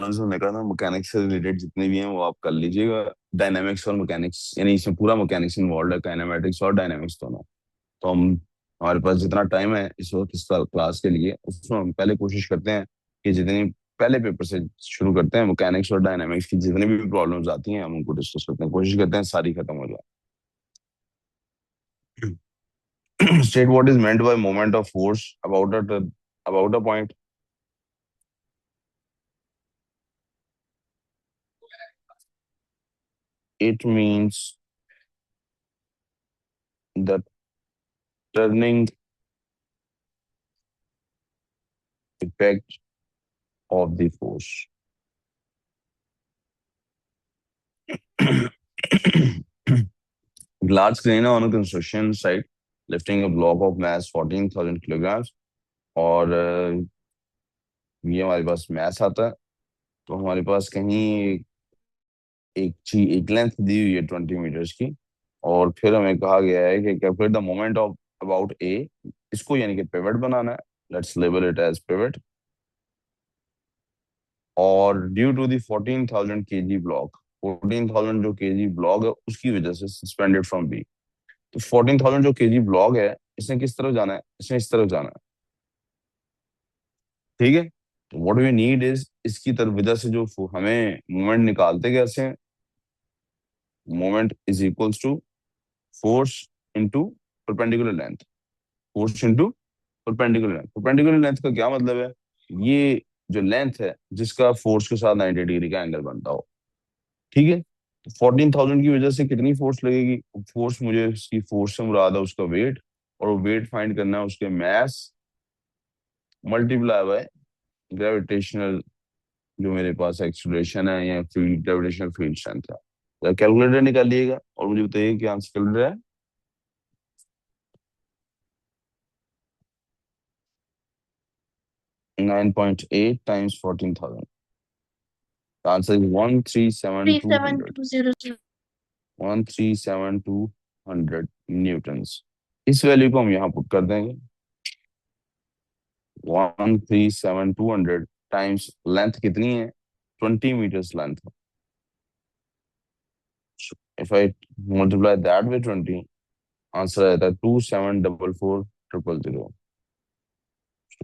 हमने कहा था मैकेनिक्स से रिलेटेड जितने भी हैं वो आप कर लीजिएगा। डायनामिक्स और मैकेनिक्स यानी इसमें पूरा मैकेनिक्स इन्वॉल्व है, काइनेमेटिक्स और डायनामिक्स दोनों। तो हम हमारे पास जितना टाइम है इस वक्त इस क्लास के लिए, उसमें हम पहले कोशिश करते हैं कि जितनी पहले पेपर से शुरू करते हैं, मैकेनिक्स और डायनामिक्स की जितनी भी प्रॉब्लम्स आती हैं हम उनको डिस्कस करते हैं, कोशिश करते हैं सारी खत्म हो जाए। State what is meant by moment of force about a point. It means the turning effect of the force. Large crane on a construction site lifting a block of mass 14,000 kilograms। और ये हमारे पास mess आता है। तो हमारे पास कहीं एक length दी हुई है 20 मीटर्स की। और फिर हमें कहा गया है कि calculate the moment of about A. इसको यानी कि पिवट बनाना है। Let's label it as pivot. और due to the 14,000 kg block, 14,000 जो केजी ब्लॉक है उसकी वजह से सस्पेंडेड फ्रॉम बी। तो 14,000 जो केजी ब्लॉक है इसने किस तरफ जाना है, इसने इस तरफ जाना है। ठीक है। तो व्हाट वी नीड इज इसकी तरफ वजह से जो हमें मोमेंट निकालते कैसे हैं। Moment is equals to force into perpendicular length. Force into perpendicular length. Perpendicular length का क्या मतलब है, ये जो लेंथ है जिसका फोर्स के साथ 90 डिग्री का एंगल बनता हो। ठीक है। तो 14,000 की वजह से कितनी फोर्स लगेगी। फोर्स मुझे उसकी फोर्स से मुराद है उसका वेट। और वो वेट फाइंड करना है उसके मास मल्टीप्लाई बाय ग्रेविटेशनल जो मेरे पास एक्सीलरेशन है या फील्ड ग्रेविटेशनल फील्ड स्ट्रेंथ है। तो कैलकुलेटर निकालिएगा और मुझे बताइए क्या आंसर कैलकुलेटर है। 9.8 times 14,000। Answer is one three seven three two seven hundred two zero zero 137200 newtons. इस वैल्यू को हम यहाँ पुट कर देंगे। 137200 टाइम्स लेंथ कितनी है, 20 metres length. If I multiply that with 20, answer आता है 2744,000।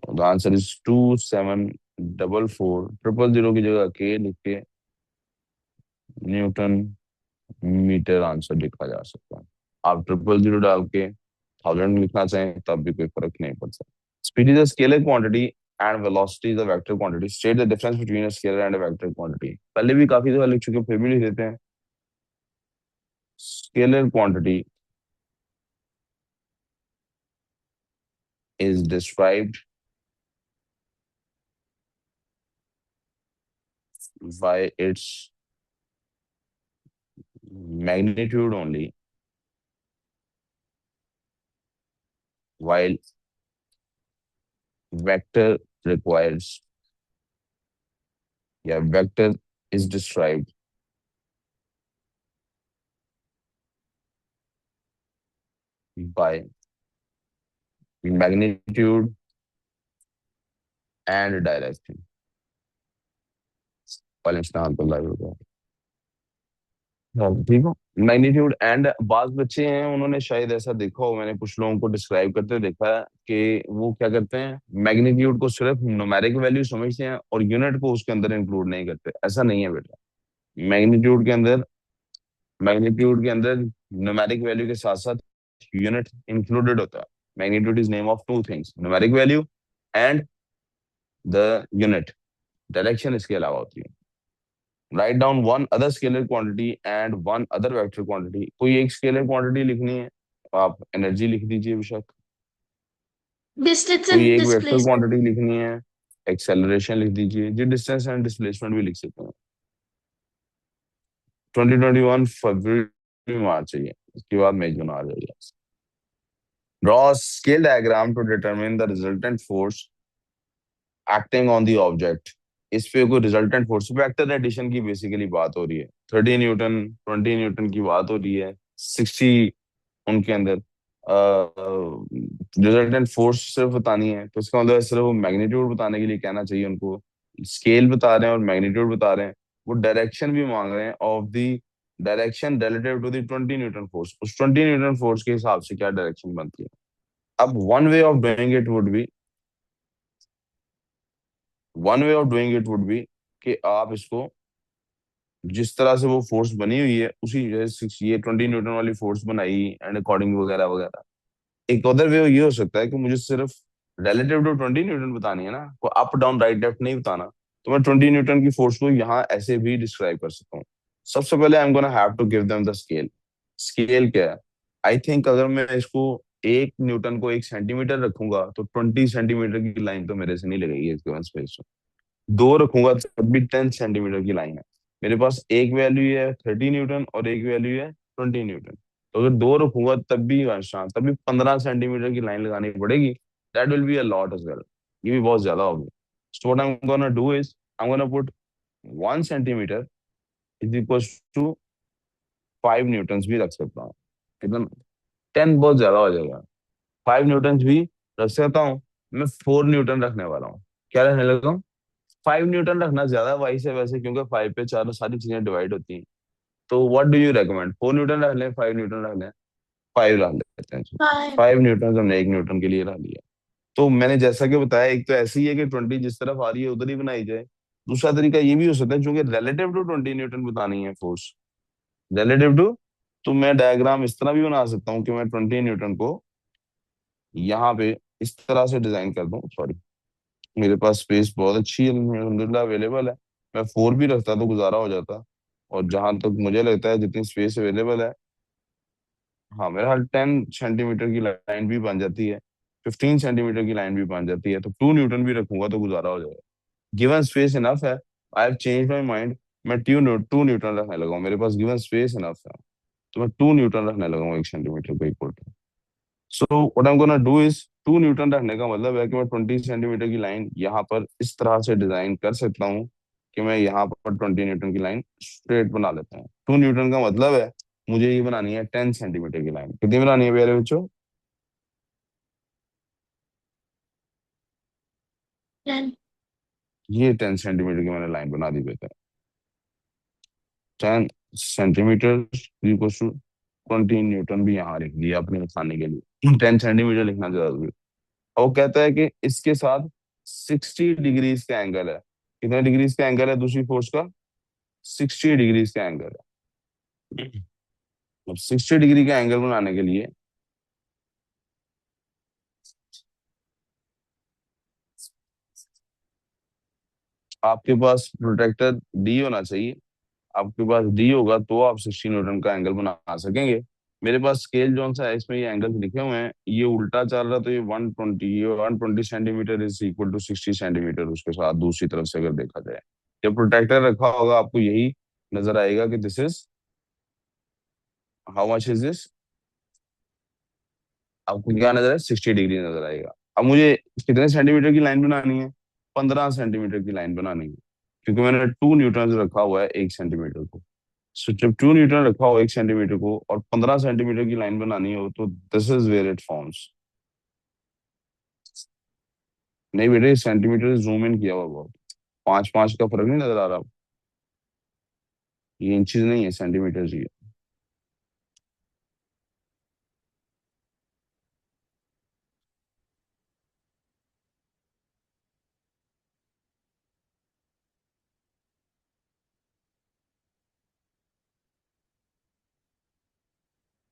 द आंसर इज 2744,000 की जगह के लिख के न्यूटन मीटर आंसर लिखा जा सकता है। आप 000 डाल के 1000 लिखना चाहें तब भी कोई फर्क नहीं पड़ता। Speed is a scalar quantity and velocity is a vector quantity. State the difference between a scalar and a vector quantity. पहले भी काफी दफा लिख चुके हैं, फिर भी लिख देते हैं। Scalar quantity is described by its magnitude only, while vector requires, yeah, vector is described by magnitude and direction। वाले इस्तेमाल तो लाइव होगा। हाँ, ठीक हो। मैग्नीट्यूड एंड बाज बच्चे हैं उन्होंने शायद ऐसा देखा हो, मैंने कुछ लोगों को डिस्क्राइब करते हुए देखा है कि वो क्या करते हैं, मैग्नीट्यूड को सिर्फ न्यूमेरिक वैल्यू समझते हैं और यूनिट को उसके अंदर इंक्लूड नहीं करते। ऐसा नहीं है बेटा। मैग्नीट्यूड के अंदर मैग्नीट्यूड के अंदर न्यूमेरिक वैल्यू के साथ साथ यूनिट इंक्लूडेड होता है। Magnitude is name of two things, numeric value and the unit. Direction इसके अलावा होती है। Write down one other scalar quantity and one other vector quantity. कोई एक स्केलर क्वांटिटी लिखनी है, आप एनर्जी लिख दीजिए बेशक। डिस्टेंस कोई एंड एक वेक्टर डिस्प्लेसमेंट। क्वांटिटी लिखनी है, एक्सेलरेशन लिख दीजिए जी। डिस्टेंस एंड डिस्प्लेसमेंट भी लिख सकते हैं। 2021 फरवरी में आ चाहिए, उसके बाद मई जून आ जाएगा। Draw a scale diagram to determine the resultant force acting on the object। इस पे कोई रिजल्टेंट फोर्स, वेक्टर एडिशन की बेसिकली बात हो रही है। 30 न्यूटन 20 न्यूटन की बात हो रही है। 60 उनके अंदर रिजल्टेंट फोर्स सिर्फ बतानी है, तो इसका मतलब सिर्फ वो मैग्नीट्यूड बताने के लिए कहना चाहिए उनको। स्केल बता रहे हैं और मैग्नीट्यूड बता रहे हैं, वो डायरेक्शन भी मांग रहे हैं of the direction relative to the 20 newton force, उस 20 न्यूटन फोर्स के हिसाब से क्या डायरेक्शन बनती है। अब one way of doing it would be कि आप इसको जिस तरह से वो फोर्स बनी हुई है उसी जैसे ये 20 न्यूटन वाली फोर्स बनाई एंड अकॉर्डिंग वगैरह वगैरह। एक अदर वे ये हो सकता है कि मुझे सिर्फ रिलेटिव टू 20 न्यूटन बतानी है ना, को अप डाउन राइट लेफ्ट नहीं बताना, तो मैं 20 न्यूटन की फोर्स को यहाँ ऐसे भी डिस्क्राइब कर सकता हूँ। सबसे पहले I am gonna have to give them the scale. Scale क्या है? आई थिंक अगर मैं इसको 1 न्यूटन को 1 सेंटीमीटर रखूंगा तो 20 सेंटीमीटर की लाइन तो मेरे से नहीं लगेगी इस गिवन स्पेस में। दो रखूंगा तब भी 10 सेंटीमीटर की लाइन है। मेरे पास एक वैल्यू है 30 न्यूटन और एक वैल्यू है 20 न्यूटन, तो अगर दो रखूंगा तब भी 15 सेंटीमीटर की लाइन लगानी पड़ेगी। That will be a lot as well, ये भी बहुत ज्यादा होगी। So what I am gonna do is I am gonna put 1 centimetre is equal to 5 newton भी रख सकता हूँ। कितना? 10 बहुत ज्यादा हो जाएगा। 5 न्यूटन भी रख सकता हूँ। मैं 4 न्यूटन रखने वाला हूँ। क्या रखने लगा? 5 न्यूटन रखना ज्यादा वाइस है वैसे, क्योंकि 5 पे चारों सारी चीजें डिवाइड होती हैं। तो what do you recommend, 4 Newton रख लें, 5 न्यूटन रख लें? 5 रख लेते हैं। 5 न्यूटन हमने 1 न्यूटन के लिए रख लिया। तो मैंने जैसा कि बताया, एक तो ऐसी है कि 20 जिस तरफ आ रही है उधर ही बनाई जाए। दूसरा तरीका ये भी हो सकता है, चूंकि रिलेटिव टू 20 न्यूटन बतानी है फोर्स, रिलेटिव टू, तो मैं डायग्राम इस तरह भी बना सकता हूँ कि मैं 20 न्यूटन को यहाँ पे इस तरह से डिजाइन कर दूं। सॉरी, मेरे पास स्पेस बहुत अच्छी है अल्हम्दुलिल्लाह अवेलेबल है। मैं 4 भी रखता तो गुजारा हो जाता। और जहां तक मुझे लगता है जितनी स्पेस अवेलेबल है, हाँ मेरा हाल 10 सेंटीमीटर की लाइन भी बन जाती है, 15 सेंटीमीटर की लाइन भी बन जाती है, तो 2 न्यूटन भी रखूंगा तो गुजारा हो जाएगा। गिवन स्पेस इनफ है। I have change my mind. मैं 2 न्यूटन रखने लगा हूँ, मेरे पास गिवन स्पेस इनफ है। तो मैं 2 न्यूटन रखने लगा हूँ 1 सेंटीमीटर को equal to. So what I am gonna do is 2 newton रखने का मतलब है कि मैं 20 सेंटीमीटर की लाइन यहाँ पर इस तरह से डिजाइन कर सकता हूँ कि मैं यहाँ पर 20 न्यूटन की लाइन स्ट्रेट बना लेता हूँ। 2 न्यूटन का मतलब है मुझे ये बनानी है 10 सेंटीमीटर की लाइन। कितनी बनानी है प्यारे बच्चों? ये 10 सेंटीमीटर की मैंने लाइन बना दी बेटा। 10 सेंटीमीटर इक्वल टू 20 न्यूटन भी यहाँ लिख दिया अपने आसानी के लिए। 10 सेंटीमीटर लिखना जरूरी है। और वो कहता है कि इसके साथ 60 डिग्रीज का एंगल है। कितने डिग्रीज का एंगल है दूसरी फोर्स का? 60 डिग्रीज का एंगल है। अब 60 डिग्री का एंगल बनाने के लिए आपके पास प्रोटेक्टर डी होना चाहिए। आपके पास डी होगा तो आप 60 न्यूटन का एंगल बना सकेंगे। मेरे पास स्केल जोन सा है, इसमें ये एंगल लिखे हुए हैं, ये उल्टा चल रहा, तो ये 120 centimetre is equal to 60 centimetre, उसके साथ दूसरी तरफ से अगर देखा जाए, जब प्रोटेक्टर रखा होगा आपको यही नजर आएगा कि this is how much is this. आपको क्या नजर है? 60 डिग्री नजर आएगा। अब मुझे कितने सेंटीमीटर की लाइन बनानी है? 15 सेंटीमीटर की लाइन बनानी है, क्योंकि मैंने 2 न्यूटन रखा हुआ है 1 सेंटीमीटर को। सो जब 2 न्यूटन रखा हो 1 सेंटीमीटर को और 15 सेंटीमीटर की लाइन बनानी हो, तो this is where it forms. नहीं बेटे, सेंटीमीटर जूम इन किया हुआ बहुत, 5 5 का फर्क नहीं नजर आ रहा? ये इंचज नहीं है, सेंटीमीटर ही है।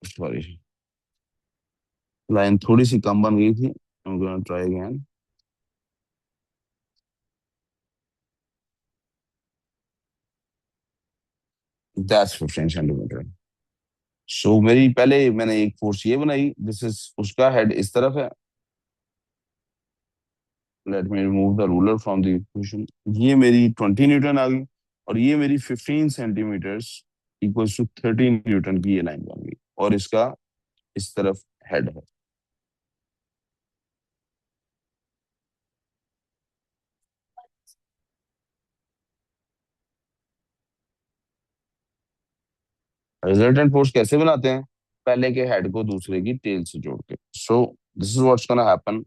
सॉरी, लाइन थोड़ी सी कम बन गई थी। I'm gonna try again. That's 15 centimetre. So मेरी पहले मैंने एक फोर्स ये बनाई, दिस इज उसका हेड इस तरफ है। Let me remove the ruler from the equation. ये मेरी 20 न्यूटन आ गई, और ये मेरी 15 सेंटीमीटर्स इक्वल्स टू 13 न्यूटन की ये लाइन बन गई, और इसका इस तरफ हेड है। रिजल्टेंट फोर्स कैसे बनाते हैं? पहले के हेड को दूसरे की टेल से जोड़ के। सो this is what's gonna happen.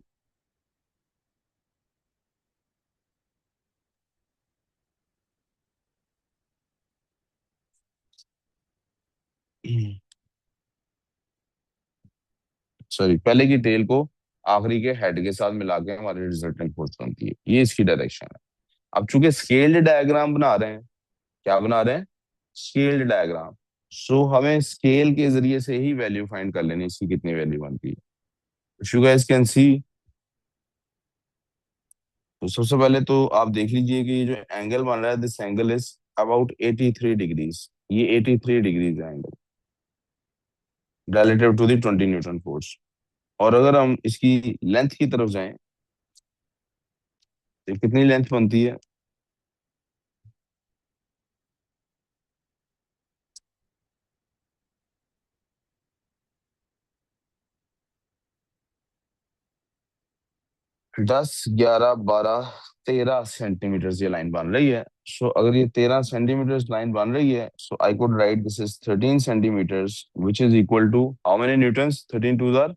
Sorry, पहले की टेल को आखिरी के हेड के साथ मिला के हमारी रिजल्टेंट फोर्स बनती है, ये इसकी डायरेक्शन है। अब चूंकि स्केल्ड डायग्राम बना रहे हैं, क्या बना रहे हैं, स्केल्ड डायग्राम, सो हमें स्केल के जरिए से ही वैल्यू फाइंड कर लेनी, इसकी कितनी वैल्यू बनती है। You guys can see. तो सबसे पहले तो आप देख लीजिए कि ये जो एंगल बन रहा है, this angle is about 83 degrees, ये 83 डिग्रीज है angle, relative to the 20 newton force. और अगर हम इसकी लेंथ की तरफ जाएं, तो कितनी लेंथ बनती है, 10, 11, 12, 13 सेंटीमीटर ये लाइन बन रही है। सो अगर ये 13 सेंटीमीटर लाइन बन रही है, so I could write this is 13 centimetres which is equal to how many newtons, 13 to the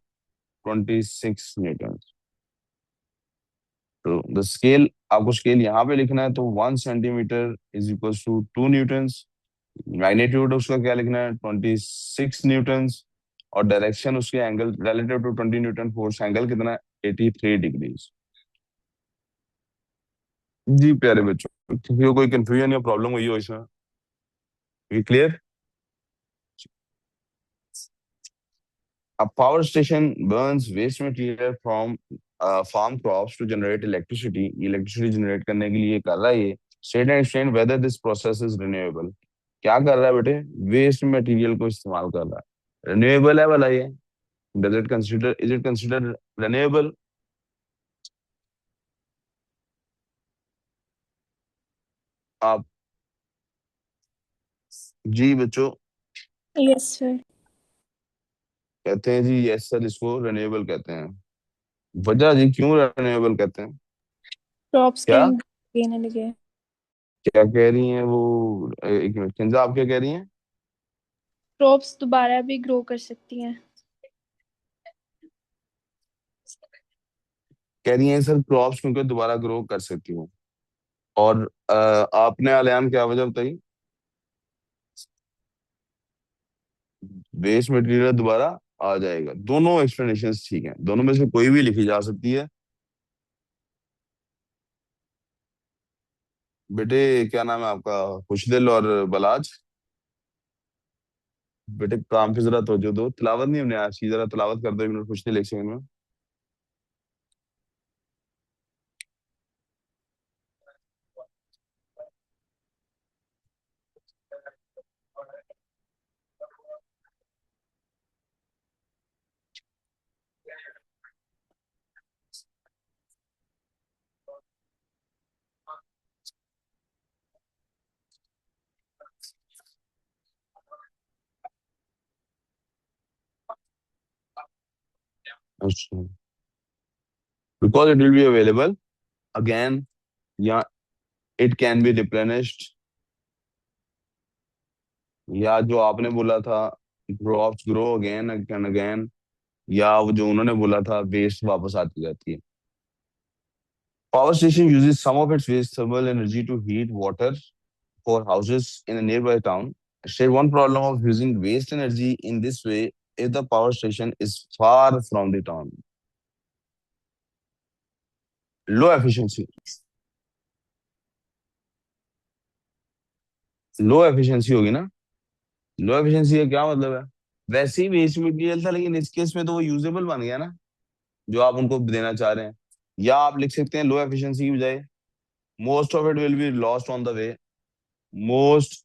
26 newton. तो द स्केल, आपको स्केल यहाँ पे लिखना है, तो 1 centimetre is equal to 2 newtons. Magnitude उसका क्या लिखना है, 26 न्यूटन्स। और डायरेक्शन उसके angle relative to 20 newton force, angle कितना है, 83 डिग्रीज। जी प्यारे बच्चों, किसी को कोई कंफ्यूजन या प्रॉब्लम हुई हो इसमें, ये clear. A power station burns waste material from farm crops to generate electricity. Electricity generate करने के लिए कर रहा है ये। State and explain whether this process is renewable. क्या कर रहा है बेटे, वेस्ट मटेरियल को इस्तेमाल कर रहा है, रिन्यूएबल है वाला ये। Does it consider, is it consider renewable. आप, जी बच्चों, यस सर। कहते हैं जी यस सर, इसको रिन्यूएबल कहते हैं। वजह जी क्यों रिन्यूएबल कहते हैं, क्रॉप्स क्या गेन गेने लगे। क्या कह रही हैं वो, एक मिनट किंजा, आप क्या कह रही हैं। क्रॉप्स दोबारा भी ग्रो कर सकती हैं। कह रही हैं सर क्रॉप्स क्योंकि दोबारा ग्रो कर सकती हूँ। और आपने आलियान क्या वजह बताई, वेस्ट मटेरियल दोबारा आ जाएगा। दोनों एक्सप्लेनेशंस ठीक हैं, दोनों में से कोई भी लिखी जा सकती है। बेटे क्या नाम है आपका, खुशदिल और बलाज, बेटे काम पे जरा तवज्जो दो, तिलावत नहीं हमने आज की, जरा तिलावत कर दो 1 मिनट, खुशदिल 1 सेकंड में। अच्छा, because it will be available again, या इट कैन बी रिप्लेनिश्ड, या जो आपने बोला था crops grow again and again, या वो जो उन्होंने बोला था वेस्ट वापस आती जाती है। Power station uses some of its waste thermal energy to heat water for houses in a nearby town. Share one problem of using waste energy in this way if the power station is far from the town. Low efficiency. Low efficiency होगी ना, लो efficiency का क्या मतलब है, वैसे ही waste material था, लेकिन इस केस में तो वो यूजेबल बन गया ना, जो आप उनको देना चाह रहे हैं। या आप लिख सकते हैं लो एफिशिएंसी की बजाय most of it will be lost on the way, most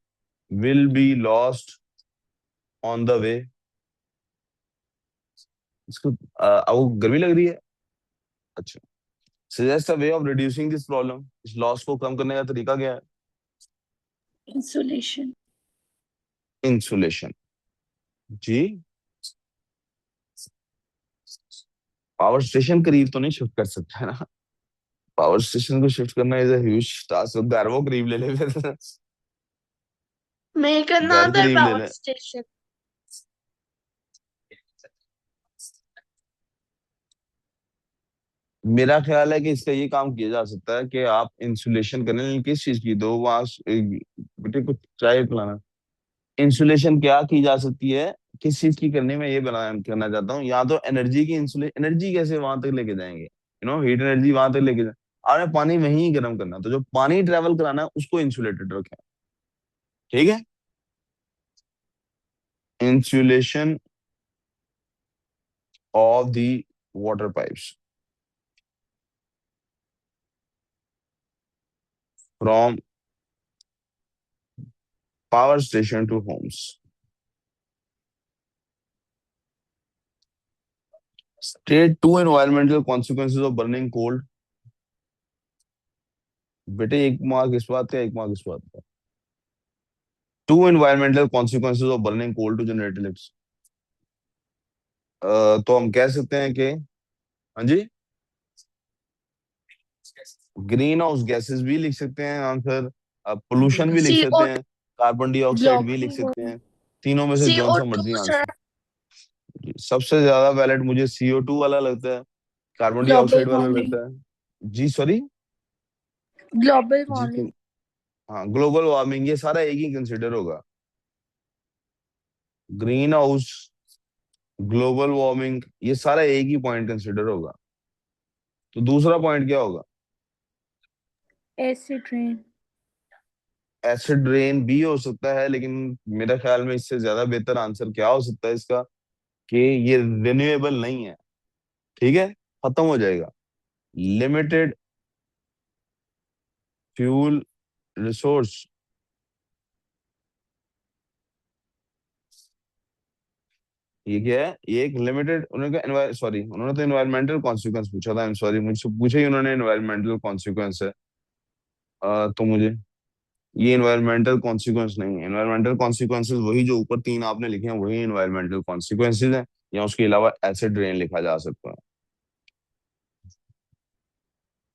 will be lost on the way. इसको आपको गर्मी लग रही है, अच्छा। Suggest a way of reducing this problem, इस लॉस को कम करने का तरीका क्या है, इंसुलेशन। इंसुलेशन। जी, पावर स्टेशन करीब तो नहीं शिफ्ट कर सकता है ना, पावर स्टेशन को शिफ्ट करना इज अ ह्यूज टास्क, घर वो करीब ले ले फिर, मेक घर अनदर करीब ले पावर ले। स्टेशन। मेरा ख्याल है कि इसका ये काम किया जा सकता है कि आप इंसुलेशन करें, लेकिन किस चीज की, दो वहां बेटे कुछ चाय पिलाना, इंसुलेशन क्या की जा सकती है, किस चीज की करने में, ये बना करना चाहता हूँ। या तो एनर्जी की इंसुलेशन, एनर्जी कैसे वहां तक लेके जाएंगे, हीट एनर्जी वहां तक लेके जाए, आपने पानी वहीं गर्म करना, तो जो पानी ट्रेवल कराना है उसको इंसुलेटेड रखें। ठीक है। Insulation of the water pipes from power station to homes. State to environmental consequences of burning coal. बेटे एक मार्क इस बात का, एक मार्क इस बात का। To environmental consequences of burning coal to generate electricity. तो हम कह सकते हैं कि, हाँ जी, ग्रीन हाउस गैसेस भी लिख सकते हैं आंसर, पोल्यूशन भी लिख सकते CO2 हैं, कार्बन डाइऑक्साइड भी लिख ग्लोबल सकते हैं। वार्मिंग। तीनों में से जौन सा CO2 मर्जी सर। आंसर। सबसे ज्यादा वैलिड मुझे CO2 वाला लगता है, कार्बन ग्लोबल डाइऑक्साइड वाला वार्मिंग। लगता है। जी सॉरी। ग्लोबल जी वार्मिंग। हाँ, ग्लोबल वार्मिंग, ये सारा एक ही कंसिडर होगा। ग्रीन हाउस, ग्लोबल वार्मिंग, ये सारा एक ही पॉइंट कंसिडर होगा। तो दूसरा पॉइंट क्या होगा? Acid rain. एसिड रेन भी हो सकता है, लेकिन मेरा ख्याल में इससे ज्यादा बेहतर आंसर क्या हो सकता है इसका, कि ये रिन्यूएबल नहीं है। ठीक है, खत्म हो जाएगा। Limited fuel resource. ये क्या है? ये एक लिमिटेड, उन्होंने सॉरी, उन्होंने तो एनवायरमेंटल कॉन्सिक्वेंस पूछा था, सॉरी, मुझसे पूछा ही उन्होंने एनवायरमेंटल कॉन्सिक्वेंस है। तो मुझे, ये एनवायरमेंटल कॉन्सिक्वेंस नहीं है। एनवायरमेंटल कॉन्सिक्वेंसेस वही जो ऊपर तीन आपने लिखे हैं, वही एनवायरमेंटल कॉन्सिक्वेंसेस हैं, या उसके अलावा एसिड रेन लिखा जा सकता है।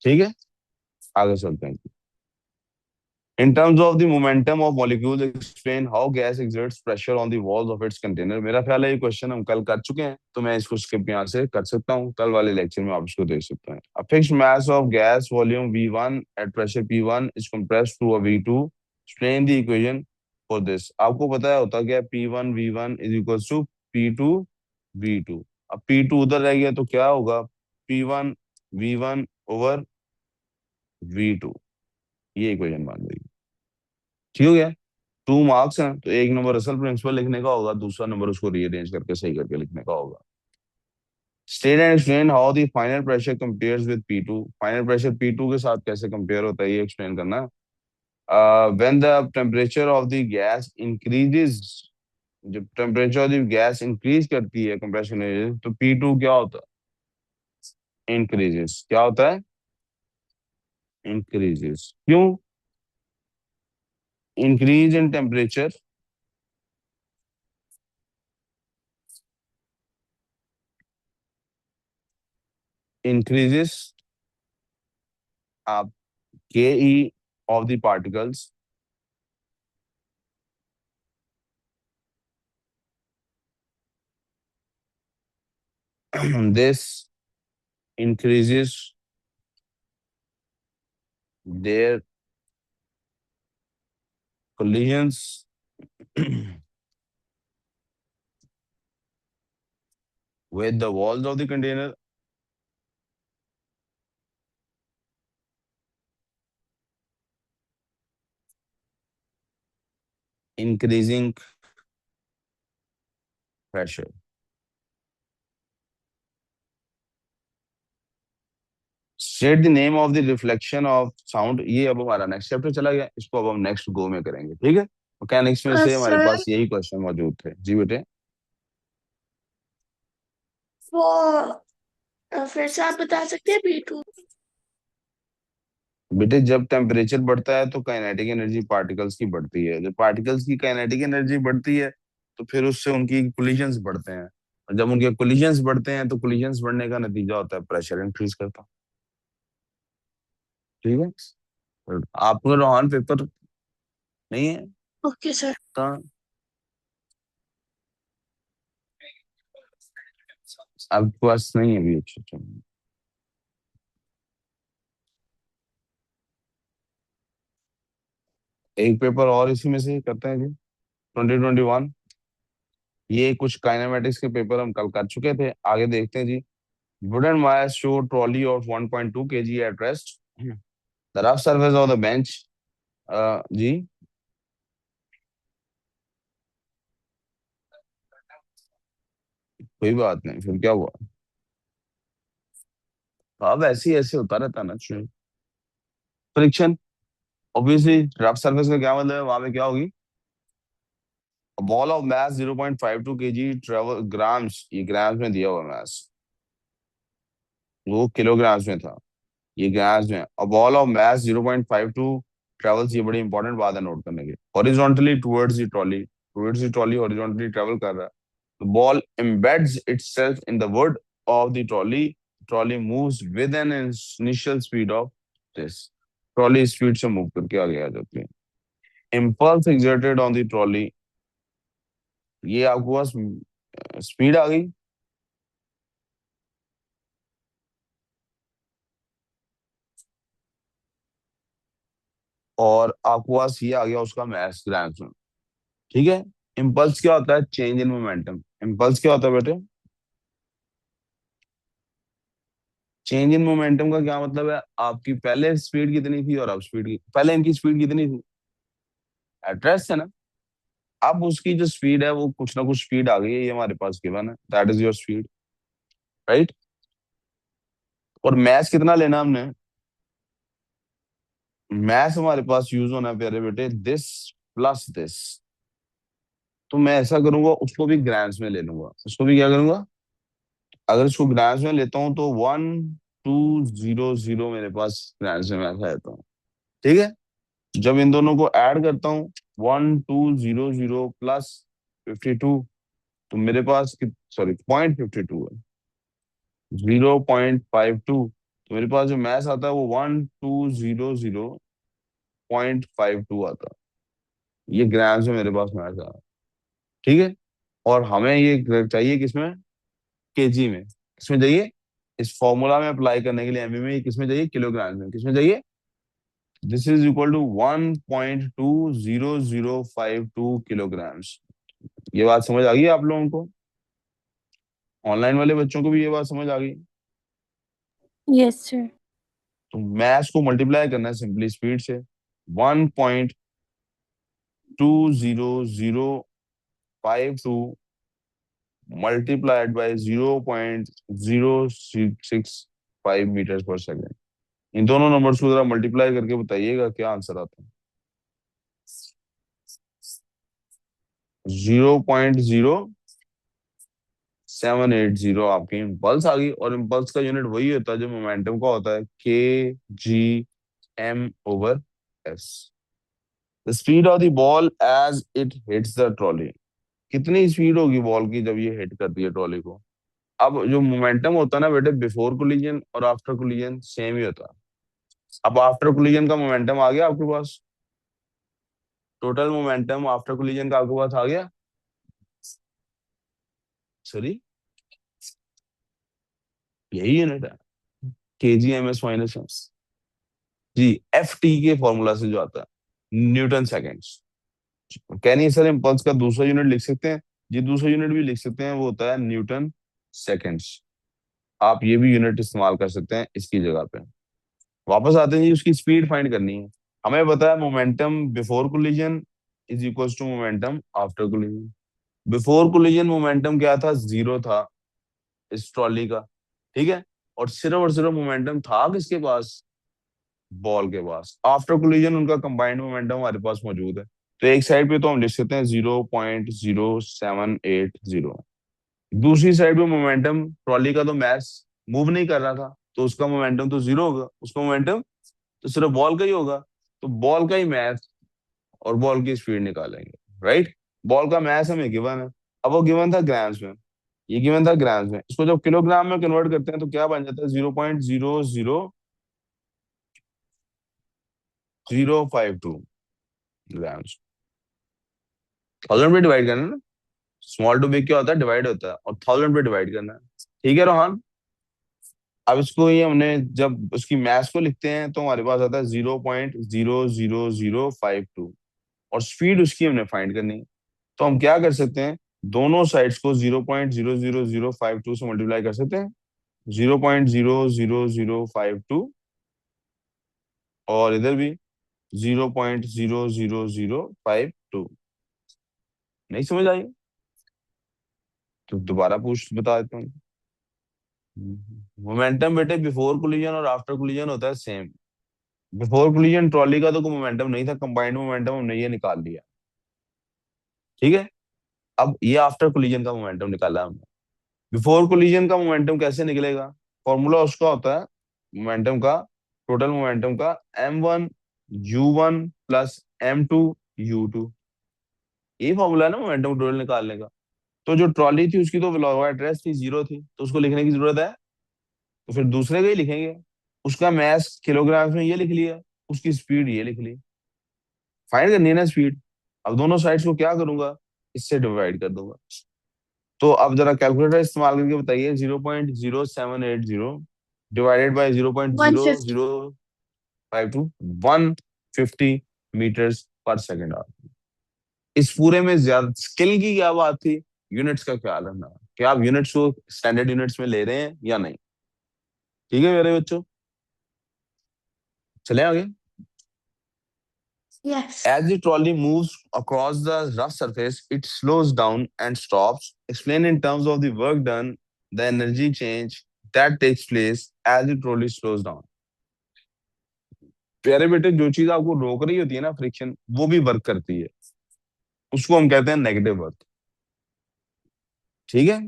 ठीक है, आगे चलते हैं। In terms of the momentum of molecules, explain how gas exerts pressure on the walls of its container। मेरा ख्याल है ये क्वेश्चन हम कल कर चुके हैं, तो मैं इसको स्किप यहाँ से कर सकता हूँ, कल वाले लेक्चर में आप इसको देख सकते हैं। A fixed mass of gas volume V1 at pressure P1 is compressed to a V2। Explain the equation for this। आपको पता है होता क्या है, P1 V1 is equals to P2 V2। अब P2 उधर रह गया तो क्या होगा, P1 V1 ओवर V2, ये इक्वेशन बन गई। ठीक हो गया। टू मार्क्स हैं, तो एक नंबर असल प्रिंसिपल लिखने का होगा, दूसरा नंबर उसको रीअरेंज करके सही करके लिखने का होगा। State and explain how the final pressure compares with P2। Final pressure P2 के साथ कैसे कंपेयर होता है, ये एक्सप्लेन करना है। When the temperature of the gas increases, जब temperature of the gas increase करती है कंप्रेशन, तो P2 क्या होता है? इंक्रीजेस। क्या होता है? इंक्रीजेस। क्यों? इंक्रीज इन टेम्परेचर increases आप ke of the particles, this increases their collisions with the walls of the container, increasing pressure। State the name of the reflection of sound। ये अब हमारा नेक्स्ट चैप्टर चला गया, इसको अब हम नेक्स्ट गो में करेंगे। ठीक है, मैकेनिक्स में से हमारे सर पास यही क्वेश्चन मौजूद थे। जी बेटे। वो फिर से आप बता सकते हैं B2। बेटे जब टेम्परेचर बढ़ता है तो काइनेटिक एनर्जी पार्टिकल्स की बढ़ती है, जब पार्टिकल्स की काइनेटिक एनर्जी बढ़ती है तो फिर उससे उनकी कोलिजन्स बढ़ते हैं, और जब उनके कोलिजन्स बढ़ते हैं तो कोलिजन्स बढ़ने का नतीजा होता है प्रेशर इंक्रीज करता। ठीक है। और आपको रोहन पेपर नहीं है? Okay sir. कहाँ? आपके पास नहीं है अभी? अच्छा अच्छा। एक पेपर और इसी में से करते हैं जी। 2021। ये कुछ काइनेमेटिक्स के पेपर हम कल कर चुके थे, आगे देखते हैं जी। Wooden mass show trolley of 1.2 kg at rest, the rough surface of the bench. जी, कोई बात नहीं, फिर क्या हुआ? अब ऐसे ही ऐसे होता रहता ना। फ्रिक्शन, ऑब्वियसली रफ सरफेस का क्या मतलब है, वहां पे क्या होगी? Ball of mass 0.52 kg travel grams, ये ग्राम्स में दिया हुआ मास, वो किलोग्राम्स में था, ये ग्राम्स में। A ball of mass 0.52 travels, ये बड़ी इंपॉर्टेंट बात है नोट करने की, horizontally towards the trolley horizontally travel कर रहा है। The ball embeds itself in the wood of the trolley. Trolley moves with an initial speed of this. Trolley speed से मूव करके आगे आ जाती है। Impulse exerted on the trolley, ये आपको पास स्पीड आ गई, और आपको पास ये आ गया उसका मैस ग्राम्स में। ठीक है। इम्पल्स क्या होता है? Change in momentum. इम्पल्स क्या होता है बेटे? चेंज इन मोमेंटम का क्या मतलब है? आपकी पहले स्पीड कितनी थी और अब स्पीड की, पहले इनकी स्पीड कितनी थी? एड्रेस है ना। अब उसकी जो स्पीड है वो कुछ ना कुछ स्पीड आ गई है, ये हमारे पास गिवन है, that is your speed, right. और मैथ कितना लेना हमने? मैथ हमारे पास यूज होना है प्यारे बेटे, दिस प्लस दिस। तो मैं ऐसा करूंगा, उसको भी ग्राम्स में ले लूंगा, उसको भी क्या करूंगा, अगर इसको ग्राम्स में लेता हूँ तो 1200 मेरे पास ग्राम्स में ऐसा रहता हूँ। ठीक है। जब इन दोनों को ऐड करता हूँ, 1200 प्लस 52, तो मेरे पास, सॉरी, 0.52 है, 0.52, तो मेरे पास जो मैथ आता है वो 1200.52 आता है। ये ग्राम्स में मेरे पास मैथ आ रहा है। ठीक है। और हमें ये चाहिए किसमें? केजी में। किसमें चाहिए? इस फॉर्मूला में अप्लाई करने के लिए एमई में, किसमें चाहिए? किलोग्राम में। किसमें चाहिए? This is equal to 1.20052 kilograms. ये बात समझ आ गई आप लोगों को? ऑनलाइन वाले बच्चों को भी ये बात समझ आ गई? Yes sir. तो मैथ्स को मल्टीप्लाई करना है सिंपली स्पीड से। 1.20052 multiplied by 0.0665 metre per second. इन दोनों नंबर्स को जरा मल्टीप्लाई करके बताइएगा क्या आंसर आता है। 0.0780 आपकी इम्पल्स आ गई, और इम्पल्स का यूनिट वही होता है जो मोमेंटम का होता है, kgm/s। The speed of the ball as it hits the trolley, कितनी स्पीड होगी बॉल की जब ये हिट करती है ट्रॉली को? अब जो मोमेंटम होता है ना बेटे, बिफोर कोलिजन और आफ्टर कोलिजन सेम ही होता है। अब आफ्टर कोलिजन का मोमेंटम आ गया आपके पास, टोटल मोमेंटम आफ्टर कोलिजन का आपके पास आ गया। सॉरी, यही यूनिट है, kgms-s। जी, एफ टी के फॉर्मूला से जो आता है, न्यूटन सेकेंड्स। कह नहीं सर, इम्पल्स का दूसरा यूनिट लिख सकते हैं? जी, दूसरा यूनिट भी लिख सकते हैं, वो होता है न्यूटन सेकेंड्स। आप ये भी यूनिट इस्तेमाल कर सकते हैं इसकी जगह पे। वापस आते हैं जी, उसकी स्पीड फाइंड करनी है। हमें पता है momentum before collision is equal to momentum after collision. Before collision momentum क्या था? जीरो था इस ट्रॉली का। ठीक है। और सिर्फ मोमेंटम था किसके पास? बॉल के पास। आफ्टर कोलिजन उनका कंबाइंड मोमेंटम हमारे पास मौजूद है, तो एक साइड पे तो हम लिख सकते हैं 0.0780। दूसरी साइड पे मोमेंटम ट्रॉली का तो मैस मूव नहीं कर रहा था, तो उसका मोमेंटम तो जीरो होगा, उसका मोमेंटम तो सिर्फ बॉल का ही होगा। तो बॉल का ही मैस और बॉल की स्पीड निकालेंगे, राइट। बॉल का मैस हमें गिवन है, अब वो गिवन था ग्राम्स में, ये गिवन था ग्राम्स में, इसको जब किलोग्राम में कन्वर्ट करते हैं तो क्या बन जाता है? 0.00052 ग्राम्स। 1000 पे डिवाइड करना है ना, स्मॉल टू बिग क्या होता है? डिवाइड होता है, और 1000 पे डिवाइड करना है। ठीक है रोहन। अब इसको ये हमने जब उसकी मैथ को लिखते हैं तो हमारे पास आता है 0.00052, और स्पीड उसकी हमने फाइंड करनी है। तो हम क्या कर सकते हैं, दोनों साइड्स को 0.00052 से मल्टीप्लाई कर सकते हैं, 0.00052, और इधर भी 0.00052। नहीं समझ आई तो दोबारा पूछ बता देता हूँ। मोमेंटम बेटे बिफोर कोलिजन और आफ्टर कोलिजन होता है सेम। बिफोर कोलिजन ट्रॉली का तो कोई मोमेंटम नहीं था, कंबाइंड मोमेंटम हमने ये निकाल लिया। ठीक है, अब ये आफ्टर कोलिजन का मोमेंटम निकाला हमने। बिफोर कोलिजन का मोमेंटम कैसे निकलेगा, फॉर्मूला उसका होता है मोमेंटम का, टोटल मोमेंटम का, m1 u1 plus m2 u2। ये फॉर्मूला है ना मोमेंटम टोटल निकालने का। तो जो ट्रॉली थी उसकी तो एड्रेस थी, जीरो थी, तो उसको लिखने की जरूरत है, तो फिर दूसरे का ही लिखेंगे। उसका मैस किलोग्राम में ये लिख लिया, उसकी स्पीड ये लिख ली। फाइंड करनी है ना स्पीड। अब दोनों साइड्स को क्या करूंगा, इससे डिवाइड कर दूंगा। तो अब जरा कैलकुलेटर इस्तेमाल करके बताइए, 0.0780 divided by zero point one zero fifty zero five two 150 metres पर सेकेंड। इस पूरे में ज्यादा स्किल की क्या बात थी, यूनिट्स का ख्याल रखना, क्या आप यूनिट्स को स्टैंडर्ड यूनिट्स में ले रहे हैं या नहीं। ठीक है मेरे बच्चों, चले आगे। Yes. As the trolley moves across the rough surface, it slows down and stops. Explain in terms of the work done, the energy change that takes place as the trolley slows down. प्यारे बेटे, जो चीज आपको रोक रही होती है ना, फ्रिक्शन, वो भी वर्क करती है, उसको हम कहते हैं नेगेटिव वर्क। ठीक है,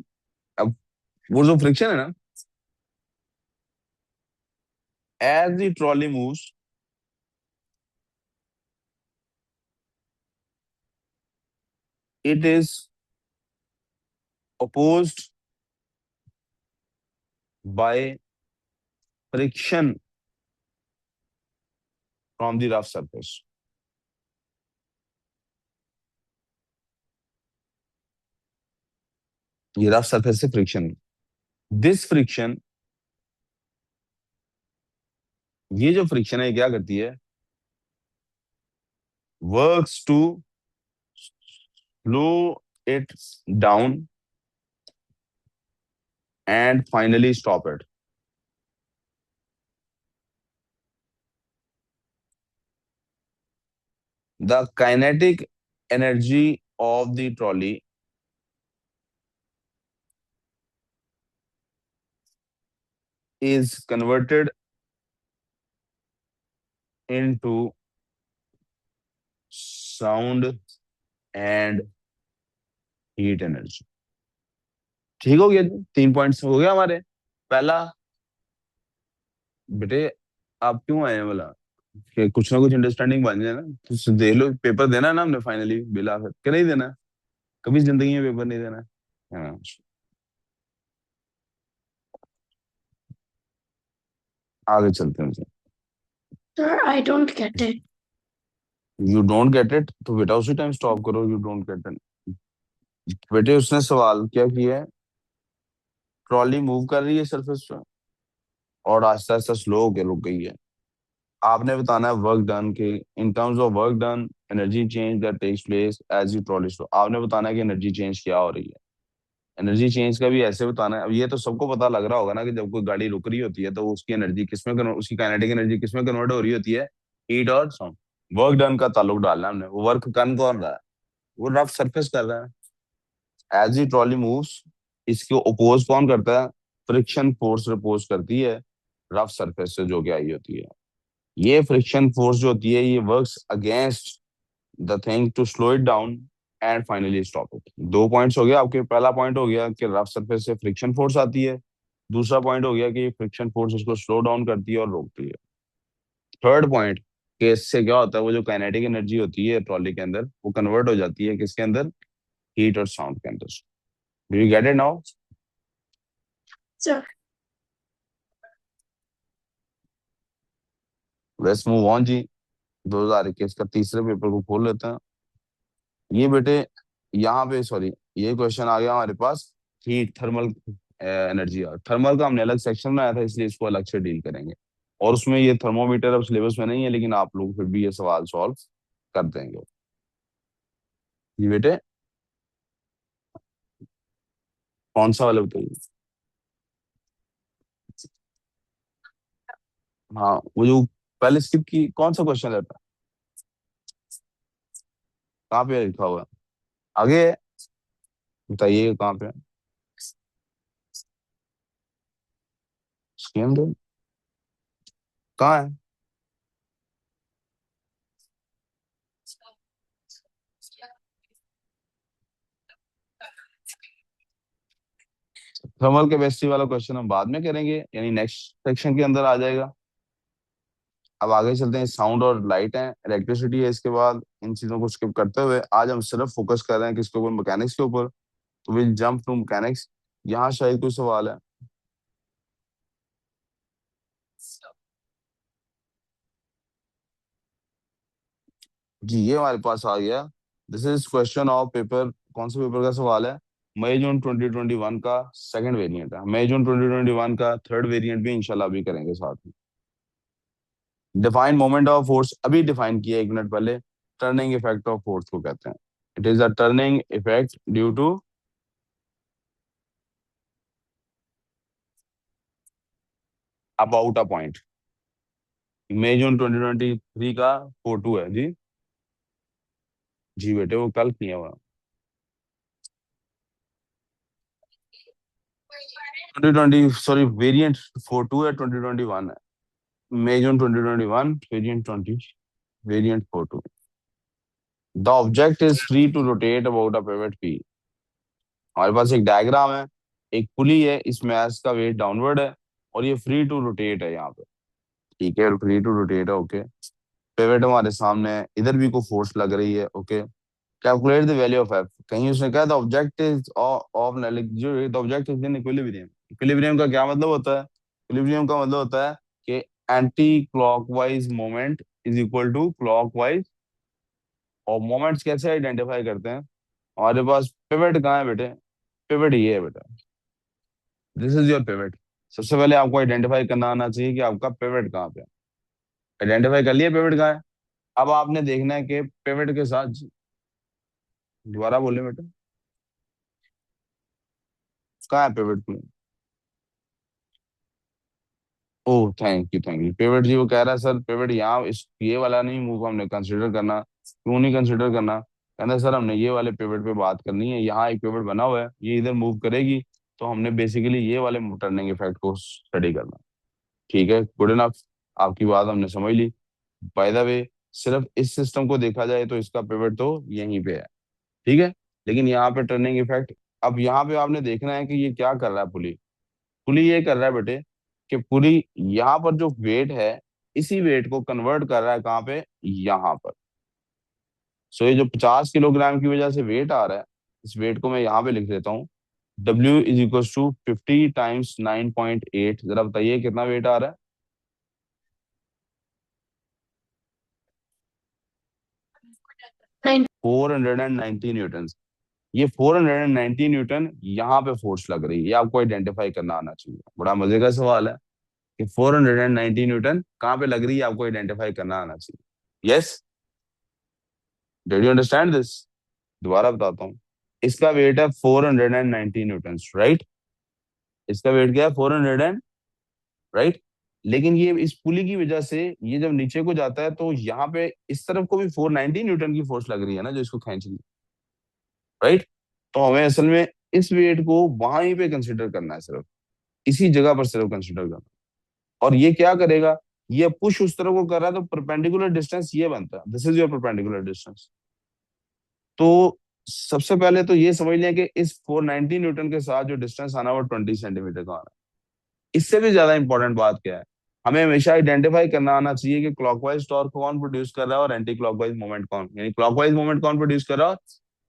अब वो जो फ्रिक्शन है ना, as the trolley moves, it is opposed by friction from the rough surface। ये रफ सरफेस से फ्रिक्शन, दिस फ्रिक्शन, ये जो फ्रिक्शन है ये क्या करती है, works to slow it down and finally stop it। The kinetic energy of the trolley is converted into sound and heat energy। ठीक हो गया जी, 3 पॉइंट्स हो गया हमारे। पहला, बेटे आप क्यों आए हैं बोला, कि कुछ ना कुछ अंडरस्टैंडिंग बन जाए ना, तो दे लो, पेपर देना है ना हमने फाइनली, बिला फिर कि नहीं देना, कभी जिंदगी में पेपर नहीं देना है। हाँ, आगे चलते हैं। Sir I don't get it. You don't get it तो बेटा उसी टाइम स्टॉप करो, यू डोंट गेट इट। बेटे उसने सवाल क्या किया है, ट्रॉली मूव कर रही है सरफेस पे और आहिस्ता आहिस्ता स्लो होकर रुक गई है। आपने बताना है वर्क डन के, in terms of work done, energy change that takes place as you trolley slow. आपने बताना है कि एनर्जी चेंज क्या हो रही है। एनर्जी चेंज का भी ऐसे बताना है। अब ये तो सबको पता लग रहा होगा ना कि जब कोई गाड़ी रुक रही होती है तो उसकी एनर्जी किसमें उसकी काइनेटिक एनर्जी किसमें कन्वर्ट हो रही होती है, हीट और साउंड। वर्क डन का ताल्लुक डालना है हमने, वो वर्क कन कौन रहा है, वो रफ सरफेस कर रहा है। एज ई ट्रॉली मूव्स, इसको ओपोज कौन करता है, फ्रिक्शन फोर्स रिपोज करती है रफ सरफेस से जो कि आई होती है। ये फ्रिक्शन फोर्स जो होती है ये works against the thing to slow it down and finally stop it. 2 points हो गया आपके। पहला पॉइंट हो गया कि रफ सरफेस से फ्रिक्शन फोर्स आती है, दूसरा पॉइंट हो गया कि फ्रिक्शन फोर्स उसको स्लो डाउन करती है और रोकती है। थर्ड पॉइंट कि इससे क्या होता है, वो जो काइनेटिक एनर्जी होती है ट्रॉली के अंदर वो कन्वर्ट हो जाती है किसके अंदर, हीट और साउंड के अंदर। Do you get it now. Sir let's move on जी। 2021 का तीसरे पेपर को खोल लेते हैं। ये बेटे यहाँ पे सॉरी, ये क्वेश्चन आ गया हमारे पास, हीट थर्मल एनर्जी। थर्मल का हमने अलग सेक्शन बनाया था इसलिए इसको अलग से डील करेंगे, और उसमें ये थर्मोमीटर अब सिलेबस में नहीं है, लेकिन आप लोग फिर भी ये सवाल सॉल्व कर देंगे। जी बेटे, कौन सा वाला बताइए। हाँ वो जो पहले स्किप की, कौन सा क्वेश्चन रहता है, कहाँ पे लिखा हुआ है, आगे है, बताइए कहाँ पे है? स्क्रीन दो, कहाँ है? थर्मल केमिस्ट्री वाला क्वेश्चन हम बाद में करेंगे, यानी नेक्स्ट सेक्शन के अंदर आ जाएगा। अब आगे चलते हैं, साउंड और लाइट है, इलेक्ट्रिसिटी है, इसके बाद इन चीजों को स्किप करते हुए आज हम सिर्फ फोकस कर रहे हैं किसके ऊपर, मैकेनिक्स के ऊपर। तो विल जंप टू मैकेनिक्स। यहाँ शायद कोई सवाल है। जी ये हमारे पास आ गया। This is question of paper, कौन से पेपर का सवाल है, मई जून 2021 का सेकंड वेरिएंट है, मई जून 2021 का थर्ड वेरिएंट भी इंशाल्लाह अभी करेंगे साथ में। डिफाइन मोमेंट ऑफ फोर्स अभी डिफाइन किया 1 मिनट पहले, टर्निंग इफेक्ट ऑफ फोर्स को कहते हैं। It is a turning effect due to about a point. मई जून 2023 का 4-2 है जी। जी बेटे वो कल किया हुआ। 2020 सॉरी वेरिएंट 4-2 है, 2021 है, मई जून 2021 variant 20 variant 4-2। The object is free to rotate about a pivot P. हमारे पास एक डायग्राम है, एक पुली है, इस मैस का वेट डाउनवर्ड है और ये फ्री टू रोटेट है यहाँ पे। ठीक है, फ्री टू रोटेट है, ओके। पिवट हमारे सामने है, इधर भी को फोर्स लग रही है, okay. Calculate the value of F, कहीं उसने कहा द ऑब्जेक्ट इज ऑफ जो the object is in equilibrium. Equilibrium का क्या मतलब होता है? इक्विलिब्रियम का मतलब होता है कि anti clockwise moment is equal to clockwise. और मोमेंट्स कैसे आइडेंटिफाई करते हैं? हमारे पास पिवट कहाँ है बेटे? पिवट ये है बेटा, दिस इज योर पिवट। सबसे पहले आपको आइडेंटिफाई करना आना चाहिए कि आपका पिवट कहाँ पे है। आइडेंटिफाई कर लिया पिवट कहाँ है। अब आपने देखना है कि पिवट के साथ, दोबारा बोले बेटा, कहाँ है pivot? Oh thank you pivot जी, वो कह रहा है सर पिवट यहाँ इस ये वाला नहीं मूव हमने कंसिडर करना, क्यों नहीं कंसिडर करना? कहना सर हमने ये वाले पिवट पे बात करनी है, यहाँ एक पिवट बना हुआ है, ये इधर मूव करेगी, तो हमने बेसिकली ये वाले टर्निंग इफेक्ट को स्टडी करना। ठीक है, गुड इनफ, आपकी बात हमने समझ ली। बाय द वे, सिर्फ इस सिस्टम को देखा जाए तो इसका पिवट तो यहीं पे है, ठीक है। लेकिन यहाँ पे टर्निंग इफेक्ट, अब यहाँ पे आपने देखना है कि ये क्या कर रहा है पुली। पुली ये कर रहा है बेटे कि पुली यहाँ पर जो वेट है, इसी वेट को कन्वर्ट कर रहा है कहाँ पे, यहाँ पर। सो ये जो 50 किलोग्राम की वजह से वेट आ रहा है, इस वेट को मैं यहाँ पे लिख देता हूँ। W इज इक्वल टू 50 × 9.8, जरा बताइए कितना वेट आ रहा है? 490 न्यूटन। ये 490 न्यूटन यहाँ पे फोर्स लग रही है, ये आपको आइडेंटिफाई करना आना चाहिए। बड़ा मजे का सवाल है कि 490 न्यूटन कहाँ पे लग रही है, आपको आइडेंटिफाई करना आना चाहिए। Yes, did you understand this? दोबारा बताता हूँ। इसका वेट है 490 न्यूटन, राइट? इसका वेट क्या है? 400, राइट। लेकिन ये इस पुली की वजह से ये जब नीचे को जाता है तो यहाँ पे इस तरफ को भी 490 न्यूटन की फोर्स लग रही है ना, जो इसको खींच रही है, राइट। तो हमें असल में इस वेट को वहां पे कंसिडर करना है, सिर्फ इसी जगह पर सिर्फ कंसिडर करना। और ये क्या करेगा, ये पुश उस तरफ को कर रहा है, तो परपेंडिकुलर डिस्टेंस ये बनता है, this is your perpendicular distance. तो सबसे पहले तो ये समझ लें कि इस 490 न्यूटन के साथ जो डिस्टेंस आना वो 20 सेंटीमीटर का आना है। इससे भी ज्यादा इंपॉर्टेंट बात क्या है, हमें हमेशा आइडेंटिफाई करना आना चाहिए कि क्लॉकवाइज टॉर्क कौन प्रोड्यूस कर रहा है और एंटी क्लॉकवाइज मोमेंट कौन, यानी क्लॉकवाइज मोमेंट कौन प्रोड्यूस कर रहा है।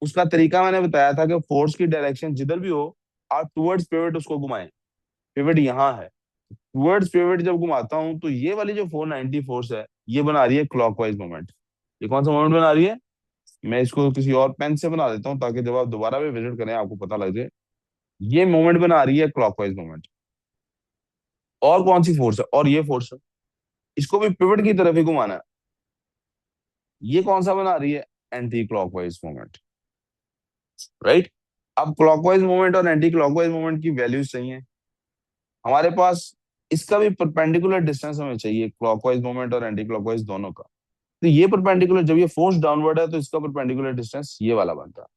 उसका तरीका मैंने बताया था कि फोर्स की डायरेक्शन जिधर भी हो, आप टुवर्ड्स पिवट उसको घुमाएं। पिवट यहाँ है, टुवर्ड्स पिवट जब घुमाता हूं तो ये वाली जो 490 फोर्स है, ये बना रही है क्लॉकवाइज मोमेंट। ये कौन सा मोमेंट बना रही है? मैं इसको किसी और पेन से बना देता हूँ ताकि जब आप दोबारा भी विजिट करें आपको पता लग जाए। ये मोमेंट बना रही है क्लॉकवाइज मोमेंट। और कौन सी फोर्स है? और ये फोर्स है, इसको भी पिवट की तरफ ही घुमाना है। ये कौन सा बना रही है? Anti clockwise moment, right. अब क्लॉकवाइज मूवमेंट और एंटी क्लॉकवाइज मूवमेंट की वैल्यूज चाहिए हमारे पास। इसका भी परपेंडिकुलर डिस्टेंस हमें चाहिए, क्लॉकवाइज मूवमेंट और एंटी क्लॉकवाइज दोनों का। तो ये परपेंडिकुलर, जब ये फोर्स डाउनवर्ड है तो इसका परपेंडिकुलर डिस्टेंस ये वाला बनता है,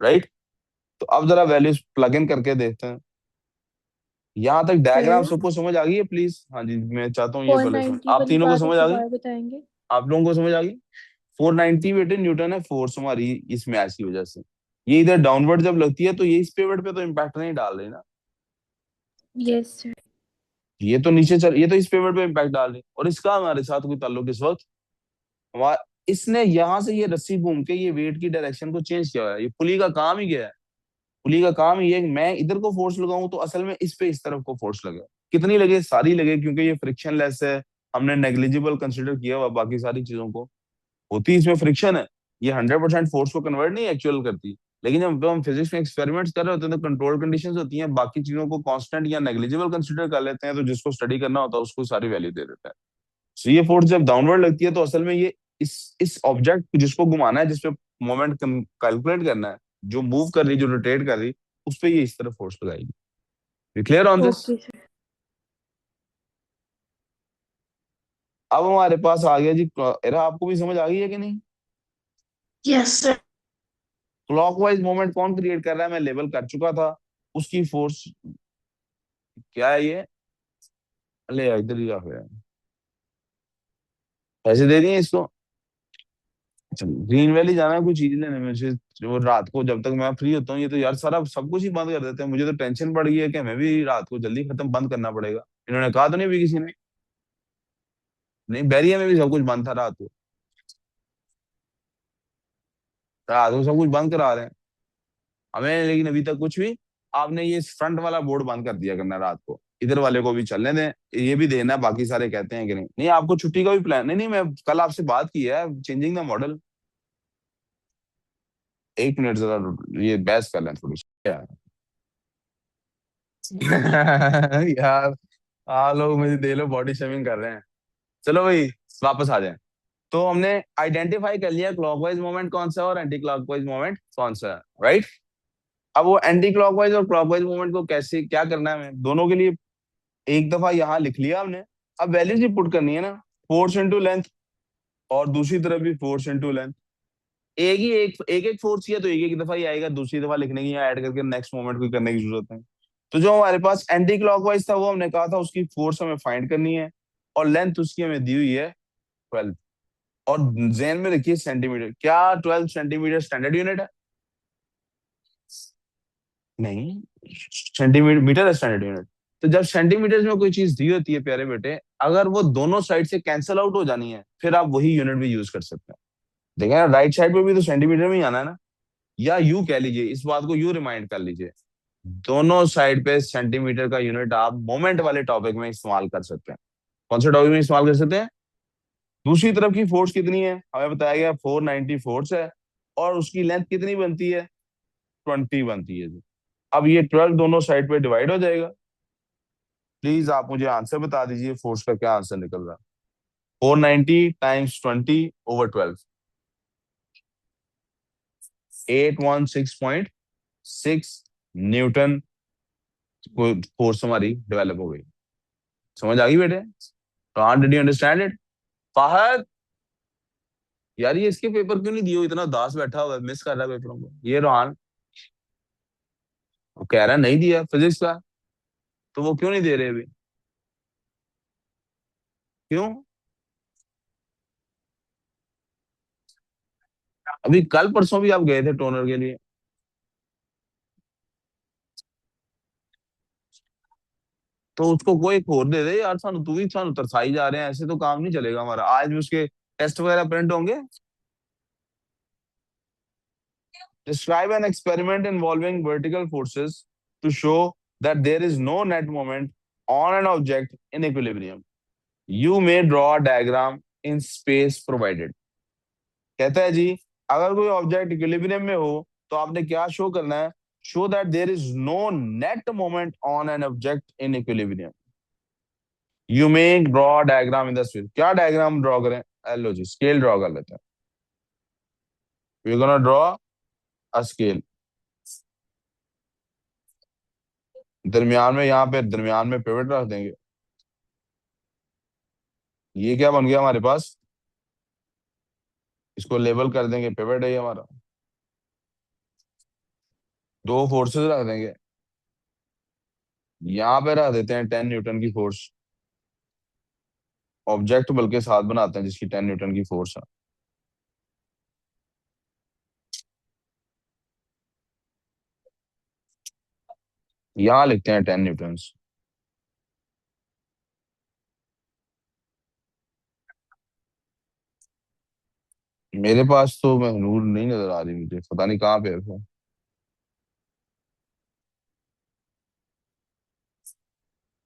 राइट। तो अब जरा वैल्यूज प्लग इन करके देखते हैं। यहाँ तक डायग्राम फिर सबको समझ आ गई है प्लीज? हाँ जी, मैं चाहता हूँ ये फोर पहले समझ, नाइन्टी आप वाली तीनों को बात एक समझ आ गई? दोबारा बताएंगे? आप लोगों को समझ आ गई? 490 बेटे न्यूटन है फोर्स हमारी इस मैच की वजह से। ये इधर डाउनवर्ड जब लगती है तो ये इस पेवट पे तो इम्पैक्ट नहीं डाल रही ना। Yes sir. ये तो नीचे चल, ये तो इस पेवट पे इम्पैक्ट डाल रही, और इसका हमारे साथ कोई ताल्लुक इस वक्त। हमारा इसने यहां से ये रस्सी घूम के ये वेट की डायरेक्शन को चेंज किया हुआ है। ये पुली का काम ही क्या है? पुली का काम ये है कि मैं इधर को फोर्स लगाऊं तो असल में इस पे इस तरफ को फोर्स लगे। कितनी लगे? सारी लगे, क्योंकि ये फ्रिक्शन लेस है। हमने नेग्लिजिबल कंसिडर किया हुआ बाकी सारी चीजों को। होती इसमें फ्रिक्शन है, ये 100% फोर्स को कन्वर्ट नहीं एक्चुअल करती। लेकिन जब हम फिजिक्स में एक्सपेरिमेंट्स कर रहे होते हैं तो कंट्रोल कंडीशंस होती हैं, बाकी चीजों को कांस्टेंट या नेग्लिजिबल कंसिडर कर लेते हैं, तो जिसको स्टडी करना होता है उसको सारी वैल्यू दे देता है। सो ये फोर्स जब डाउनवर्ड लगती है तो असल में ये इस ऑब्जेक्ट जिसको घुमाना है, जिसपे मोमेंट कैलकुलेट करना है, जो मूव कर रही, जो रोटेट कर रही, उस पे ये इस तरह फोर्स लगाएगी। Clear on this? Okay sir. अब हमारे पास आ गया जी, एरा आपको भी समझ आ गई है कि नहीं? Yes sir. क्लॉकवाइज मोमेंट कौन क्रिएट कर रहा है मैं लेबल कर चुका था। उसकी फोर्स क्या है ये? अरे यार, इधर ही आ गया। पैसे दे दिए इसको। अच्छा, ग्रीन वैली जाना है कोई चीज लेने मुझे। जो रात को जब तक मैं फ्री होता हूँ, ये तो यार सारा सब कुछ ही बंद कर देते हैं। मुझे तो टेंशन पड़ गई है कि हमें भी रात को जल्दी खत्म बंद करना पड़ेगा। इन्होंने कहा तो नहीं अभी किसी ने? नहीं, बैरिया में भी सब कुछ बंद था रात को। रात को सब कुछ बंद करा रहे हैं हमें, लेकिन अभी तक कुछ भी। आपने ये फ्रंट वाला बोर्ड बंद कर दिया करना रात को, इधर वाले को भी चलने दें। ये भी देना है, बाकी सारे कहते हैं कि नहीं नहीं आपको छुट्टी का भी प्लान नहीं। नहीं, मैं कल आपसे बात की है चेंजिंग द मॉडल। एक मिनट जरा, ये बहस कर लें थोड़ी सी यार। यार, लोग मुझे दे लो, बॉडी शेमिंग कर रहे हैं। चलो भाई, वापस आ जाए। तो हमने आइडेंटिफाई कर लिया क्लॉकवाइज मोमेंट कौन सा है और एंटी क्लॉकवाइज मोमेंट कौन सा है, राइट। अब वो एंटी क्लॉकवाइज और क्लॉकवाइज मोमेंट को कैसे क्या करना है हमें दोनों के लिए, एक दफा यहाँ लिख लिया हमने। अब वैल्यूज ही पुट करनी है ना। फोर्स इंटू लेंथ, और दूसरी तरफ भी फोर्स इंटू लेंथ। एक एक फोर्स किया तो एक एक दफा ही आएगा, दूसरी दफा लिखने की, यहाँ ऐड करके नेक्स्ट मोमेंट को करने की जरूरत है। तो जो हमारे पास एंटी क्लॉकवाइज था वो हमने कहा था उसकी फोर्स हमें फाइंड करनी है, और लेंथ उसकी हमें दी हुई है 12। और जेन में रखिए सेंटीमीटर। क्या 12 सेंटीमीटर स्टैंडर्ड यूनिट है? नहीं, सेंटीमीटर मीटर है स्टैंडर्ड यूनिट। तो जब सेंटीमीटर में कोई चीज दी होती है प्यारे बेटे, अगर वो दोनों साइड से कैंसल आउट हो जानी है फिर आप वही यूनिट भी यूज कर सकते हैं। देखें ना, राइट साइड पे भी तो सेंटीमीटर में ही आना है ना। या यू कह लीजिए, इस बात को यू रिमाइंड कर लीजिए, दोनों साइड पे सेंटीमीटर का यूनिट आप मोमेंट वाले टॉपिक में इस्तेमाल कर सकते हैं। कौन से टॉपिक में इस्तेमाल कर सकते हैं? दूसरी तरफ की फोर्स कितनी है हमें बताया गया, 490 फोर्स है, और उसकी लेंथ कितनी बनती है? 20 बनती है जी। अब ये 12 दोनों साइड पे डिवाइड हो जाएगा। प्लीज आप मुझे आंसर बता दीजिए, फोर्स का क्या आंसर निकल रहा है? 490 टाइम्स 20/12, 816.6 न्यूटन फोर्स हमारी डेवलप हो गई। समझ आ गई बेटे? कहाँ did you understand it? Fahad, यार ये इसके पेपर क्यों नहीं दिए? इतना दास बैठा हुआ है, मिस कर रहा है पेपरों को। ये रोहान, वो कह रहा है नहीं दिया फिजिक्स का, तो वो क्यों नहीं दे रहे अभी? क्यों? अभी कल परसों भी आप गए थे टोनर के लिए। तो उसको कोई एक और दे दे यार, सानू तू भी सानू तरसाई जा रहे हैं, ऐसे तो काम नहीं चलेगा हमारा। आज भी उसके टेस्ट वगैरह प्रिंट होंगे। Describe an experiment involving vertical forces to show that there is no net moment on an object in equilibrium. You may draw a diagram in space provided. कहता है जी, अगर कोई ऑब्जेक्ट इक्विलिब्रियम में हो तो आपने क्या शो करना है? Show that there is no net moment on an object in equilibrium. You may draw diagram in the space. क्या डायग्राम ड्रॉ करें? लो जी, स्केल ड्रॉ कर लेते हैं। We gonna draw a scale. दरमियान में, यहाँ पे दरमियान में पिवट रख देंगे। ये क्या बन गया हमारे पास? इसको लेबल कर देंगे, पिवट है ये हमारा। दो फोर्सेस रख देंगे। यहाँ पे रख देते हैं 10 न्यूटन की फोर्स। ऑब्जेक्ट बल्कि साथ बनाते हैं जिसकी 10 न्यूटन की फोर्स है। यहाँ लिखते हैं 10 न्यूटन। मेरे पास तो मैं रूल नहीं नजर आ रही, मुझे पता नहीं कहाँ पे है वो।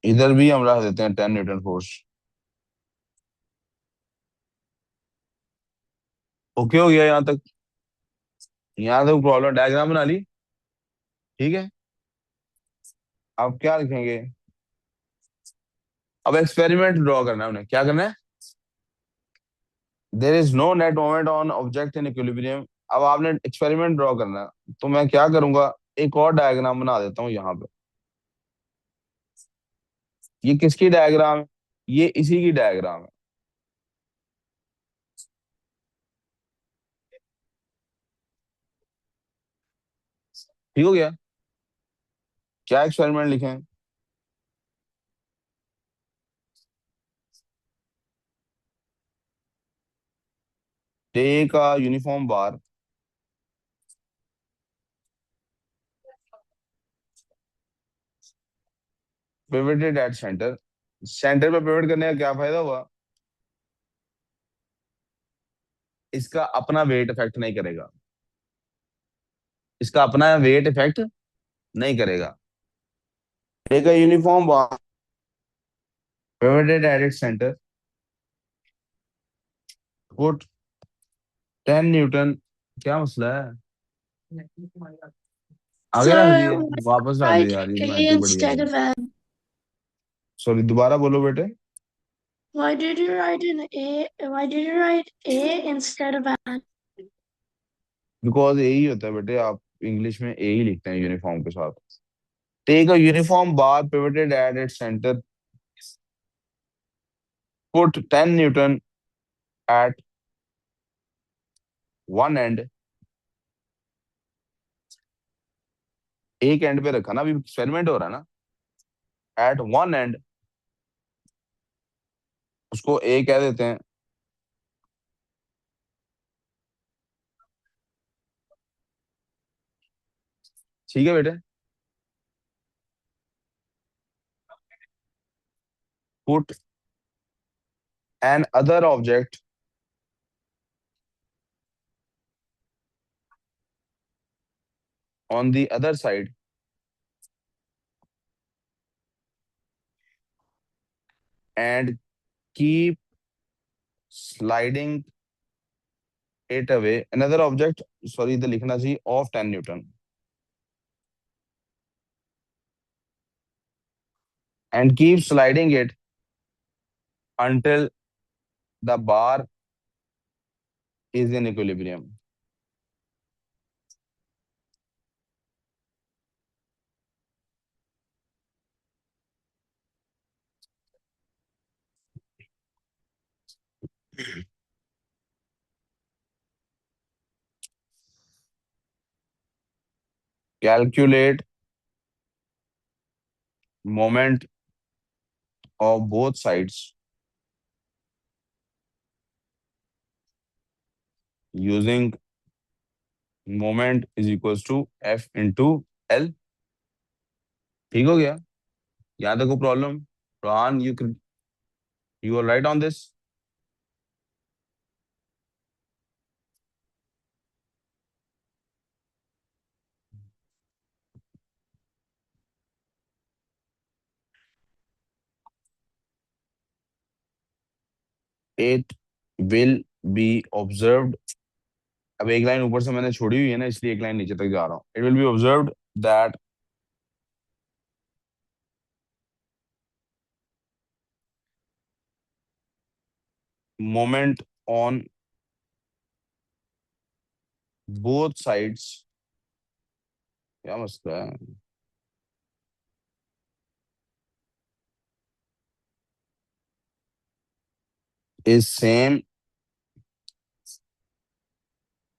इधर भी हम रख देते हैं 10 न्यूटन फोर्स। ओके हो गया यहाँ तक? यहाँ तक प्रॉब्लम, डायग्राम बना ली? ठीक है। अब क्या लिखेंगे? अब एक्सपेरिमेंट ड्रॉ करना है उन्हें, क्या करना है? There is no net moment on object in equilibrium. अब आपने एक्सपेरिमेंट ड्रॉ करना है, तो मैं क्या करूंगा, एक और डायग्राम बना देता हूँ यहाँ पे। ये किसकी डायग्राम है? ये इसी की डायग्राम है। ठीक हो गया? क्या एक्सपेरिमेंट लिखे हैं? Take a uniform bar, pivoted at centre. Centre पे पिवट करने का क्या फायदा हुआ? इसका अपना वेट इफेक्ट नहीं करेगा। इसका अपना वेट इफेक्ट नहीं करेगा। Take a uniform bar, pivoted at it centre, put 10 newton. क्या मसला है? आगे रख Sir, दिए, why वापस रख दिए write यार, ये A मैट्रिक बढ़िया instead है। of N? सॉरी, दोबारा बोलो बेटे। Why did you write an A? Why did you write A instead of N? Because यही होता है बेटे, आप इंग्लिश में ए ही लिखते हैं यूनिफॉर्म के साथ। Take a uniform bar pivoted at its centre, put 10 newton at one end. एक एंड पे रखा ना, अभी एक्सपेरिमेंट हो रहा है ना। एट वन एंड, उसको ए कह देते हैं। ठीक है बेटे। Put an other object on the other side and keep sliding it away. Another object, sorry इधर लिखना चाहिए of 10 newton, and keep sliding it until the bar is in equilibrium. Calculate moment of both sides using moment is equals to F into L। ठीक हो गया? यहाँ तक कोई problem? Rohan, you are right on this. It will be observed। अब एक line ऊपर से मैंने छोड़ी हुई है ना, इसलिए एक लाइन नीचे तक जा रहा हूँ। It will be observed that moment on both sides। क्या मसला है? Is same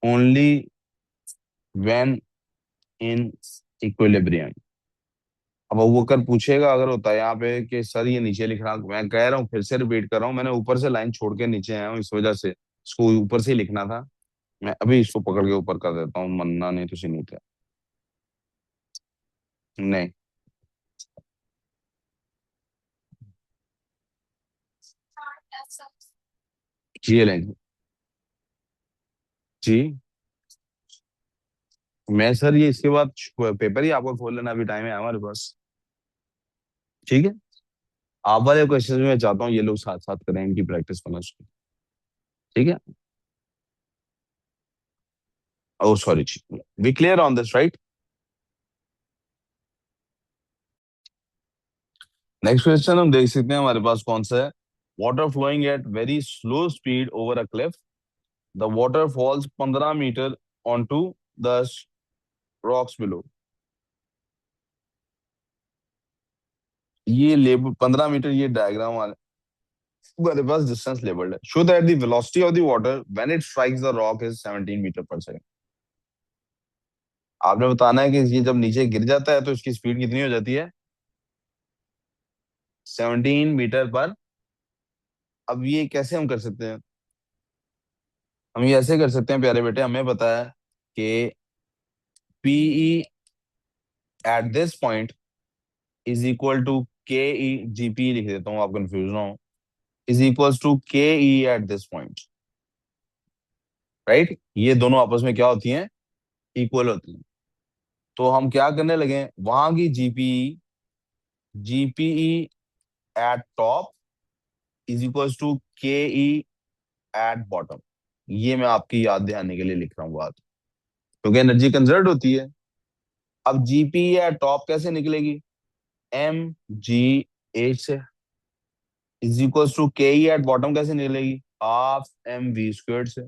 only when in equilibrium. अब वो कर पूछेगा अगर होता है यहाँ पे कि सर ये नीचे लिख रहा, मैं कह रहा हूँ फिर से रिपीट कर रहा हूँ, मैंने ऊपर से लाइन छोड़ के नीचे आया हूँ इस वजह से, इसको ऊपर से ही लिखना था। मैं अभी इसको पकड़ के ऊपर कर देता हूँ, मन्ना नहीं तो नहीं था। नहीं, ये लेंगे जी। मैं सर ये इसके बाद पेपर ही आपको खोल लेना, अभी टाइम है हमारे पास। ठीक है, आप वाले क्वेश्चन में मैं चाहता हूँ ये लोग साथ साथ करें, इनकी प्रैक्टिस करना शुरू। ठीक है। Oh sorry, we clear on this right. Next question हम देख सकते हैं हमारे पास कौन सा है। Water flowing at very slow speed over a cliff, the water falls 15 metre on to the rocks below. ये लेबल 15 मीटर, ये डायग्राम हमारे पास डिस्टेंस लेबल्ड है। Show that the velocity of the water when it strikes the rock is 17 metre per second. आपने बताना है कि ये जब नीचे गिर जाता है तो इसकी स्पीड कितनी हो जाती है, 17 मीटर पर। अब ये कैसे हम कर सकते हैं, हम ये ऐसे कर सकते हैं प्यारे बेटे, हमें पता है कि PE at this point is equal to K E, GP लिख देता हूँ आप कंफ्यूज ना हो, is equal to K E eight this point. Right, ये दोनों आपस में क्या होती हैं, इक्वल होती हैं। तो हम क्या करने लगे, वहां की GPE, GPE at top is equal to K E at bottom. ये मैं आपकी याद दिलाने के लिए लिख रहा हूँ बात, क्योंकि एनर्जी कंजर्व होती है। अब जीपीई एट टॉप कैसे निकलेगी, एम जी एच से, is equal to K E at bottom कैसे निकलेगी, हाफ एम वी स्क्वायर से।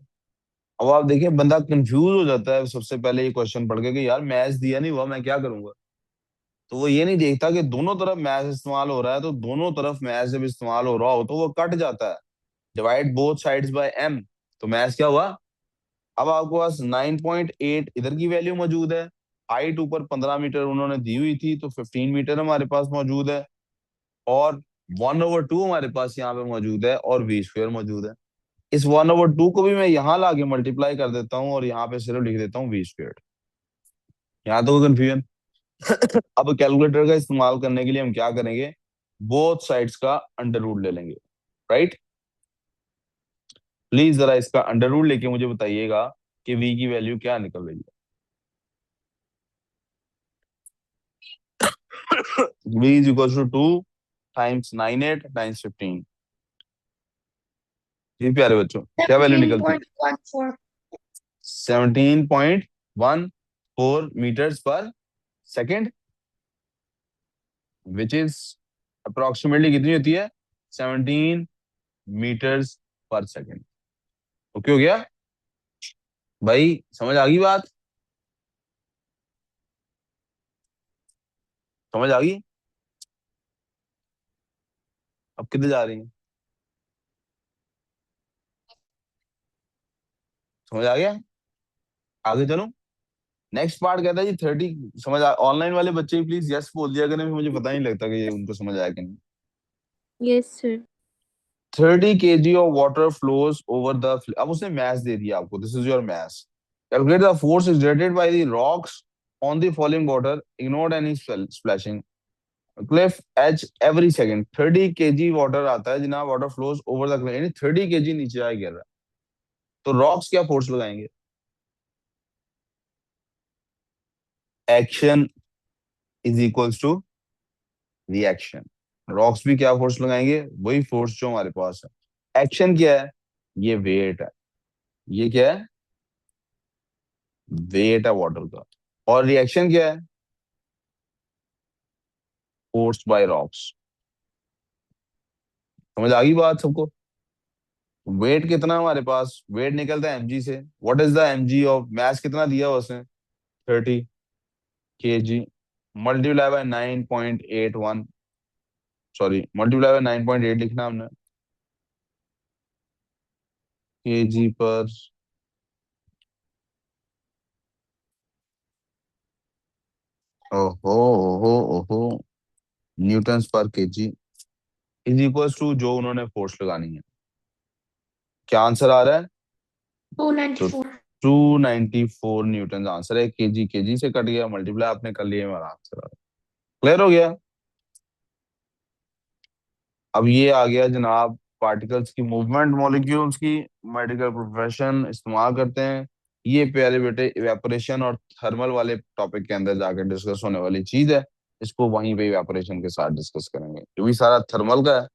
अब आप देखिए बंदा कंफ्यूज हो जाता है सबसे पहले ये क्वेश्चन पढ़ के कि यार मैथ दिया नहीं हुआ, मैं क्या करूंगा। तो वो ये नहीं देखता कि दोनों तरफ मैथ इस्तेमाल हो रहा है, तो दोनों तरफ मैथ जब इस्तेमाल हो रहा हो तो वो कट जाता है, divide both sides by M. तो मैथ क्या हुआ, अब आपके पास 9.8 इधर की वैल्यू मौजूद है, हाइट ऊपर 15 मीटर उन्होंने दी हुई थी तो 15 मीटर हमारे पास मौजूद है, और 1/2 हमारे पास यहाँ पे मौजूद है, और वी स्क्वायर मौजूद है। इस 1/2 को भी मैं यहाँ लाके मल्टीप्लाई कर देता हूँ और यहाँ पे सिर्फ लिख देता हूँ वी स्क्वायर। यहाँ तो कोई कंफ्यूजन। अब कैलकुलेटर का इस्तेमाल करने के लिए हम क्या करेंगे, बोथ साइड्स का अंडर रूट ले लेंगे। राइट, प्लीज जरा इसका अंडर रूट लेके मुझे बताइएगा कि वी की वैल्यू क्या निकल रही है। V is equal to 2 times 98 times 15। जी प्यारे बच्चों, क्या वैल्यू निकलती है, 17.14. 17.14 मीटर्स पर सेकेंड, विच इज अप्रोक्सीमेटली कितनी होती है, 17 मीटर्स पर सेकेंड। ओके हो गया भाई, समझ आ गई बात, समझ आ गई। अब किधर जा रही है, समझ आ गया, आगे चलो। नेक्स्ट पार्ट कहता है जी 30, ऑनलाइन वाले बच्चे प्लीज यस बोल दिया करें, मुझे पता नहीं लगता कि ये उनको समझ आया कि नहीं। Yes sir. 30 kg of water flows over the, अब उसने मैथ दे दिया आपको, this is your math. Calculate the force exerted by the rocks on the falling water, ignore any splashing cliff edge every second. 30 kg water आता है जनाब, water flows over the cliff, यानी 30 kg नीचे आ गिर रहा है, तो रॉक्स क्या फोर्स लगाएंगे, action is equals to reaction. Rocks भी क्या फोर्स लगाएंगे, वही फोर्स जो हमारे पास है। एक्शन क्या है, ये वेट है, ये क्या है, वेट है वाटर का। और रिएक्शन क्या है, फोर्स बाय रॉक्स। समझ आ गई बात सबको। वेट कितना हमारे पास, वेट निकलता है एमजी से, what is the MG of math कितना दिया हुआ उसने, 30 kg, multiply by 9.81, sorry multiply by 9.8 लिखना हमने, केजी पर, ओहो ओहो ओहो, न्यूटन पर केजी इज इक्वल टू जो उन्होंने फोर्स लगानी है। क्या आंसर आ रहा है? तो 294. 294 न्यूटन आंसर है। केजी केजी से कट गया, मल्टीप्लाई आपने कर लिया, हमारा आंसर आ रहा है। क्लियर हो गया? अब ये आ गया जनाब पार्टिकल्स की मूवमेंट, मॉलिक्यूल्स की। मेडिकल प्रोफेशन इस्तेमाल करते हैं। ये प्यारे बेटे इवेपोरेशन और थर्मल वाले टॉपिक के अंदर जाकर डिस्कस होने वाली चीज है। इसको वहीं पे इवेपोरेशन के साथ डिस्कस करेंगे, क्योंकि सारा थर्मल का है।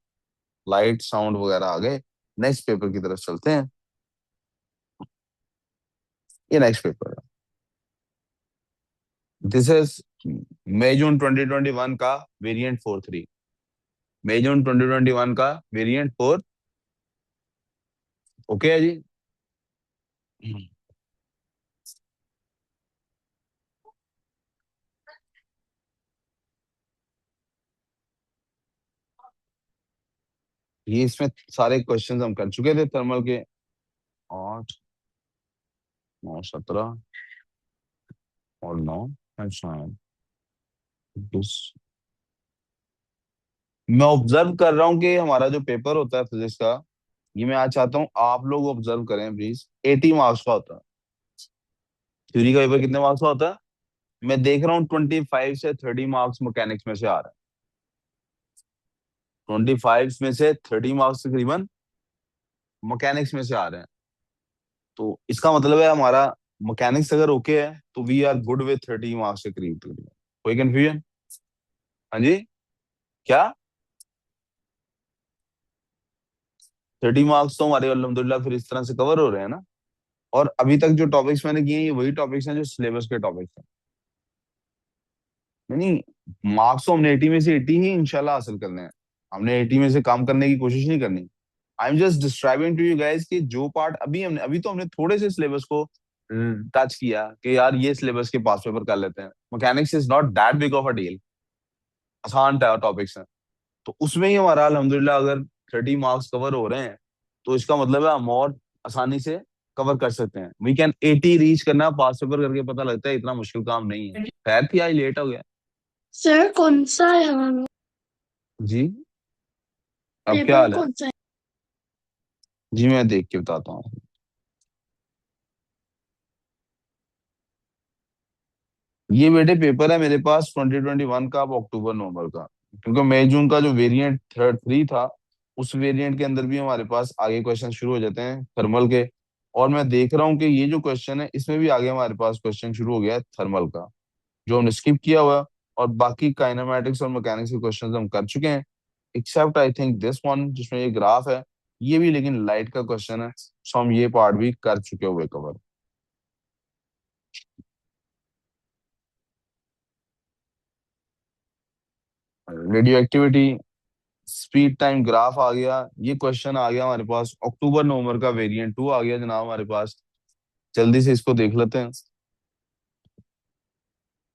लाइट साउंड वगैरह आ गए। नेक्स्ट पेपर की तरफ चलते हैं। ये नेक्स्ट पेपर है। दिस इज मई जून 2021 का वेरिएंट 43। मई जून 2021 का वेरिएंट 4। ओके है जी। ये इसमें सारे क्वेश्चंस हम कर चुके थे थर्मल के। 8 9 17 और 9 मैं ऑब्जर्व कर रहा हूँ कि हमारा जो पेपर होता है फिजिक्स का, ये मैं आज चाहता हूँ आप लोग ऑब्जर्व करें प्लीज। 80 मार्क्स का होता है। थ्योरी का पेपर कितने मार्क्स का होता है? मैं देख रहा हूँ 25 से 30 मार्क्स मैकेनिक्स में से आ रहा है। 25 में से 30 मार्क्स तकरीबन मैकेनिक्स में से आ रहे हैं। तो इसका मतलब है हमारा मैकेनिक्स अगर ओके है तो we are good with 30 marks के करीब तकरीबन। कोई कंफ्यूजन? हाँ जी। क्या? 30 मार्क्स तो हमारे अल्हम्दुलिल्लाह फिर इस तरह से कवर हो रहे हैं ना। और अभी तक जो टॉपिक्स मैंने किए हैं ये वही टॉपिक्स हैं जो सिलेबस के टॉपिक्स हैं। नहीं, मार्क्स तो हमने 80 में से 80 ही इंशाल्लाह हासिल करने हैं। हमने 80 में से काम करने की कोशिश नहीं करनी। I am just describing to you guys कि जो पार्ट अभी तो हमने थोड़े से सिलेबस को टच किया कि यार ये सिलेबस के पास पेपर कर लेते हैं। Mechanics is not that big of a deal. आसान टॉपिक्स हैं। तो उसमें ही हमारा अल्हम्दुलिल्लाह अगर 30 मार्क्स कवर हो रहे हैं तो इसका मतलब है हम और आसानी से कवर कर सकते हैं। वी कैन 80 रीच करना पास पेपर करके, पता लगता है इतना मुश्किल काम नहीं है। खैर थी आज लेट हो गया। सर कौन सा है हमारा जी। अब क्या पेपर? हाल है? कौन सा है? जी मैं देख के बताता हूँ। ये बेटे पेपर है मेरे पास 2021 का, अब अक्टूबर नवंबर का। क्योंकि मई जून का जो वेरिएंट 3 था, उस वेरिएंट के अंदर भी हमारे पास आगे क्वेश्चन शुरू हो जाते हैं थर्मल के। और मैं देख रहा हूँ कि ये जो क्वेश्चन है इसमें भी आगे हमारे पास क्वेश्चन शुरू हो गया है थर्मल का, जो हमने स्किप किया हुआ है। और बाकी काइनेमेटिक्स और मैकेनिक्स के क्वेश्चन हम कर चुके हैं, except I think this one जिसमें ये ग्राफ है। ये भी लेकिन लाइट का क्वेश्चन है, सो हम ये पार्ट भी कर चुके हुए cover. Radioactivity, speed time graph आ गया। ये क्वेश्चन आ गया हमारे पास अक्टूबर नवंबर का, वेरिएंट 2 आ गया जनाब हमारे पास। जल्दी से इसको देख लेते हैं।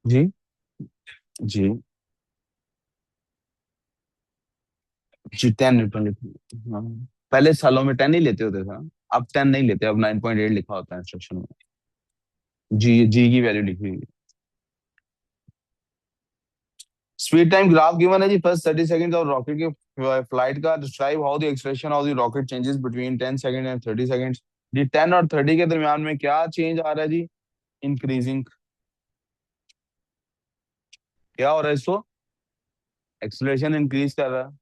जी। जी। जी 10। हाँ। पहले सालों में 10 ही लेते होते थे, अब 10 नहीं लेते, अब 9.8 लिखा होता है इंस्ट्रक्शन में। जी जी की वैल्यू लिखी हुई है। स्पीड टाइम ग्राफ गिवन है जी। फर्स्ट 30 सेकंड और रॉकेट के फ्लाइट का describe how the acceleration of the rocket changes between 10 second and 30 seconds. जी 10 और 30 के दरमियान में क्या चेंज आ रहा है जी? इंक्रीजिंग। क्या हो रहा है इसको? एक्सेलरेशन इंक्रीज कर रहा है।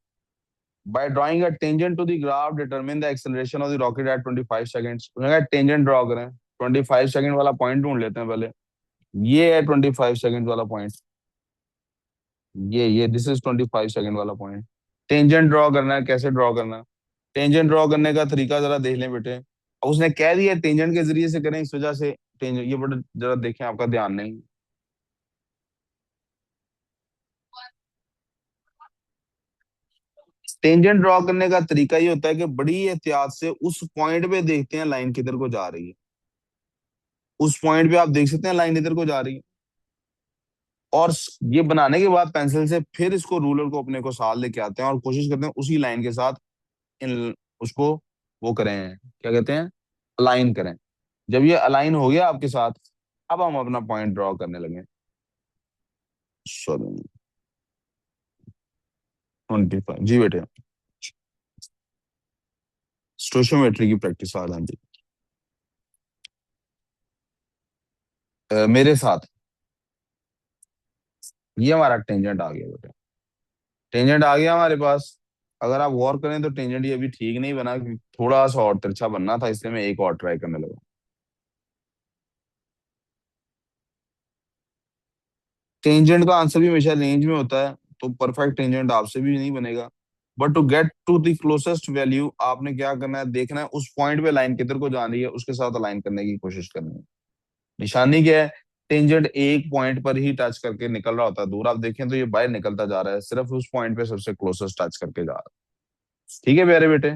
By drawing a tangent to the graph determine the acceleration of the rocket at 25 seconds. उन्होंने कहा टेंजेंट ड्रॉ करें। 25 सेकंड वाला पॉइंट ढूंढ लेते हैं पहले। ये है 25 सेकंड वाला पॉइंट। ये दिस इज 25 सेकंड वाला पॉइंट। टेंजेंट ड्रॉ करना है, कैसे ड्रॉ करना है? टेंजेंट ड्रॉ करने का तरीका जरा देख लें बेटे। अब उसने कह दिया टेंजेंट के जरिए से करें, इस वजह से टेंजेंट ये बड़ा जरा देखें, आपका ध्यान नहीं। टेंजेंट ड्रॉ करने का तरीका ये होता है कि बड़ी एहतियात से उस पॉइंट पे देखते हैं लाइन किधर को जा रही है। उस पॉइंट पे आप देख सकते हैं लाइन इधर को जा रही है। और ये बनाने के बाद पेंसिल से फिर इसको रूलर को अपने को साथ लेके आते हैं और कोशिश करते हैं उसी लाइन के साथ इन उसको वो करें, क्या कहते हैं, अलाइन करें। जब ये अलाइन हो गया आपके साथ, अब हम अपना पॉइंट ड्रॉ करने लगे। सॉरी, 25 जी बेटे, स्टोशियोमेट्री की प्रैक्टिस आ रही थी मेरे साथ। ये हमारा टेंजेंट आ गया बेटा, टेंजेंट आ गया हमारे पास। अगर आप गौर करें तो टेंजेंट ये अभी ठीक नहीं बना, क्योंकि थोड़ा सा और तिरछा बनना था, इसलिए मैं एक और ट्राई करने लगा। टेंजेंट का आंसर भी हमेशा रेंज में होता है, तो परफेक्ट टेंजेंट आपसे भी नहीं बनेगा। But to get to the closest value, आपने क्या करना है, देखना है उस पॉइंट पे लाइन किधर को जा रही है, उसके साथ अलाइन करने की कोशिश करनी है। निशानी क्या है, टेंजेंट एक पॉइंट पर ही टच करके निकल रहा होता है दूर। आप देखें तो ये बाहर निकलता जा रहा है, सिर्फ उस पॉइंट पे सबसे क्लोजेस्ट टच करके जा रहा है। ठीक है प्यारे बेटे।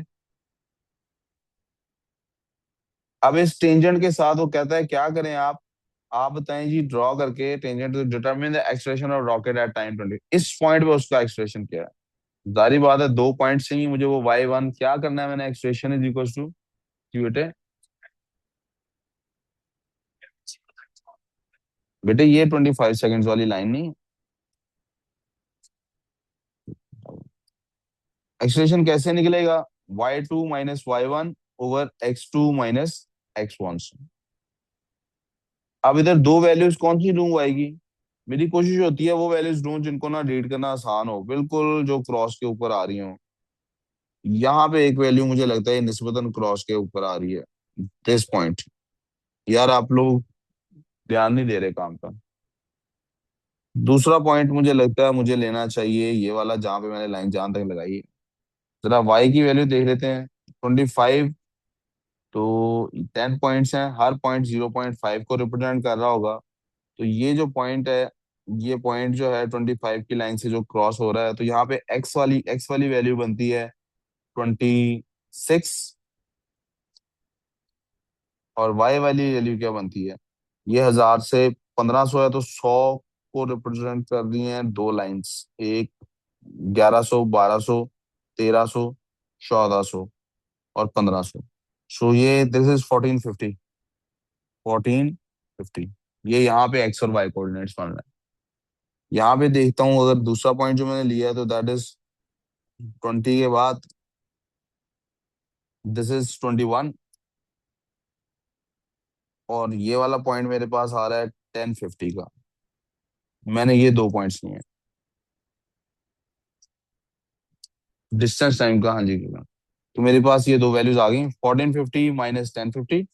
अब इस टेंजेंट के साथ वो कहता है क्या करें आप बताएं जी, ड्रॉ करके tangent to determine the acceleration of rocket at time 20। इस पॉइंट पे उसका एक्सलेरेशन क्या है। जारी बात है, दो पॉइंट चाहिए मुझे, वो y1 क्या करना है मैंने, एक्सलेरेशन इज इक्वल टू जी बेटे। बेटे ये 25 सेकेंड्स वाली लाइन नहीं, एक्सलेशन कैसे निकलेगा, y2 minus y1 over x2 minus x1 से। अब इधर दो वैल्यूज कौन सी लूं आएगी, मेरी कोशिश होती है वो वैल्यूज ढूंढ जिनको ना रीड करना आसान हो, बिल्कुल जो क्रॉस के ऊपर आ रही हो। यहाँ पे एक वैल्यू मुझे लगता है निस्बतन क्रॉस के ऊपर आ रही है, दिस पॉइंट। यार आप लोग ध्यान नहीं दे रहे काम का। दूसरा पॉइंट मुझे लगता है मुझे लेना चाहिए ये वाला, जहां पे मैंने लाइन जहां तक लगाई है। जरा वाई की वैल्यू देख लेते हैं, 25। तो 10 पॉइंट्स हैं, हर पॉइंट 0.5 को रिप्रेजेंट कर रहा होगा। तो ये जो पॉइंट है, ये पॉइंट जो है 25 की लाइन से जो क्रॉस हो रहा है, तो यहाँ पे एक्स वाली वैल्यू बनती है 26, और वाई वाली वैल्यू क्या बनती है, ये 1000 से 1500 है, तो 100 को रिप्रेजेंट कर रही हैं दो लाइंस, एक 1100, 1200, 1300, 1400 और 1500। सो ये दिस इज 1450, 1450। ये यहाँ पे एक्स और वाई कोऑर्डिनेट्स बन रहे हैं। यहाँ पे देखता हूँ अगर दूसरा पॉइंट जो मैंने लिया है, तो दैट इज 20 के बाद दिस इज 21, और ये वाला पॉइंट मेरे पास आ रहा है 1050 का। मैंने ये दो पॉइंट्स लिए हैं डिस्टेंस टाइम का, हाँ जी। तो मेरे पास ये दो वैल्यूज आ गई, 1450 माइनस 1050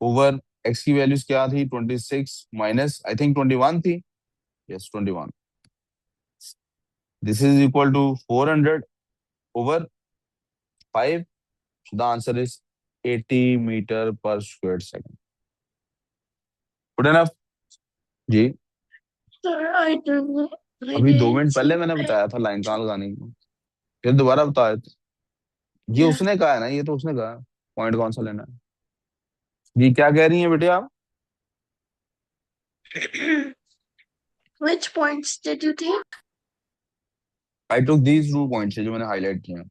ओवर एक्स की वैल्यूज क्या थी, 26 माइनस आई थिंक 21 थी, yes 21। This is equal to 400 over 5। The answer is 80 metre per square second. Good enough जी। Sir, I अभी दो didn't मिनट see पहले मैंने that. बताया था लाइन कहाँ लगानी है, फिर दोबारा बताया था। ये Yeah. उसने कहा है ना, ये तो उसने कहा, पॉइंट कौन सा लेना है। जी क्या कह रही है बेटे आप। Which points did you take? I took these two points जो मैंने हाईलाइट किए हैं,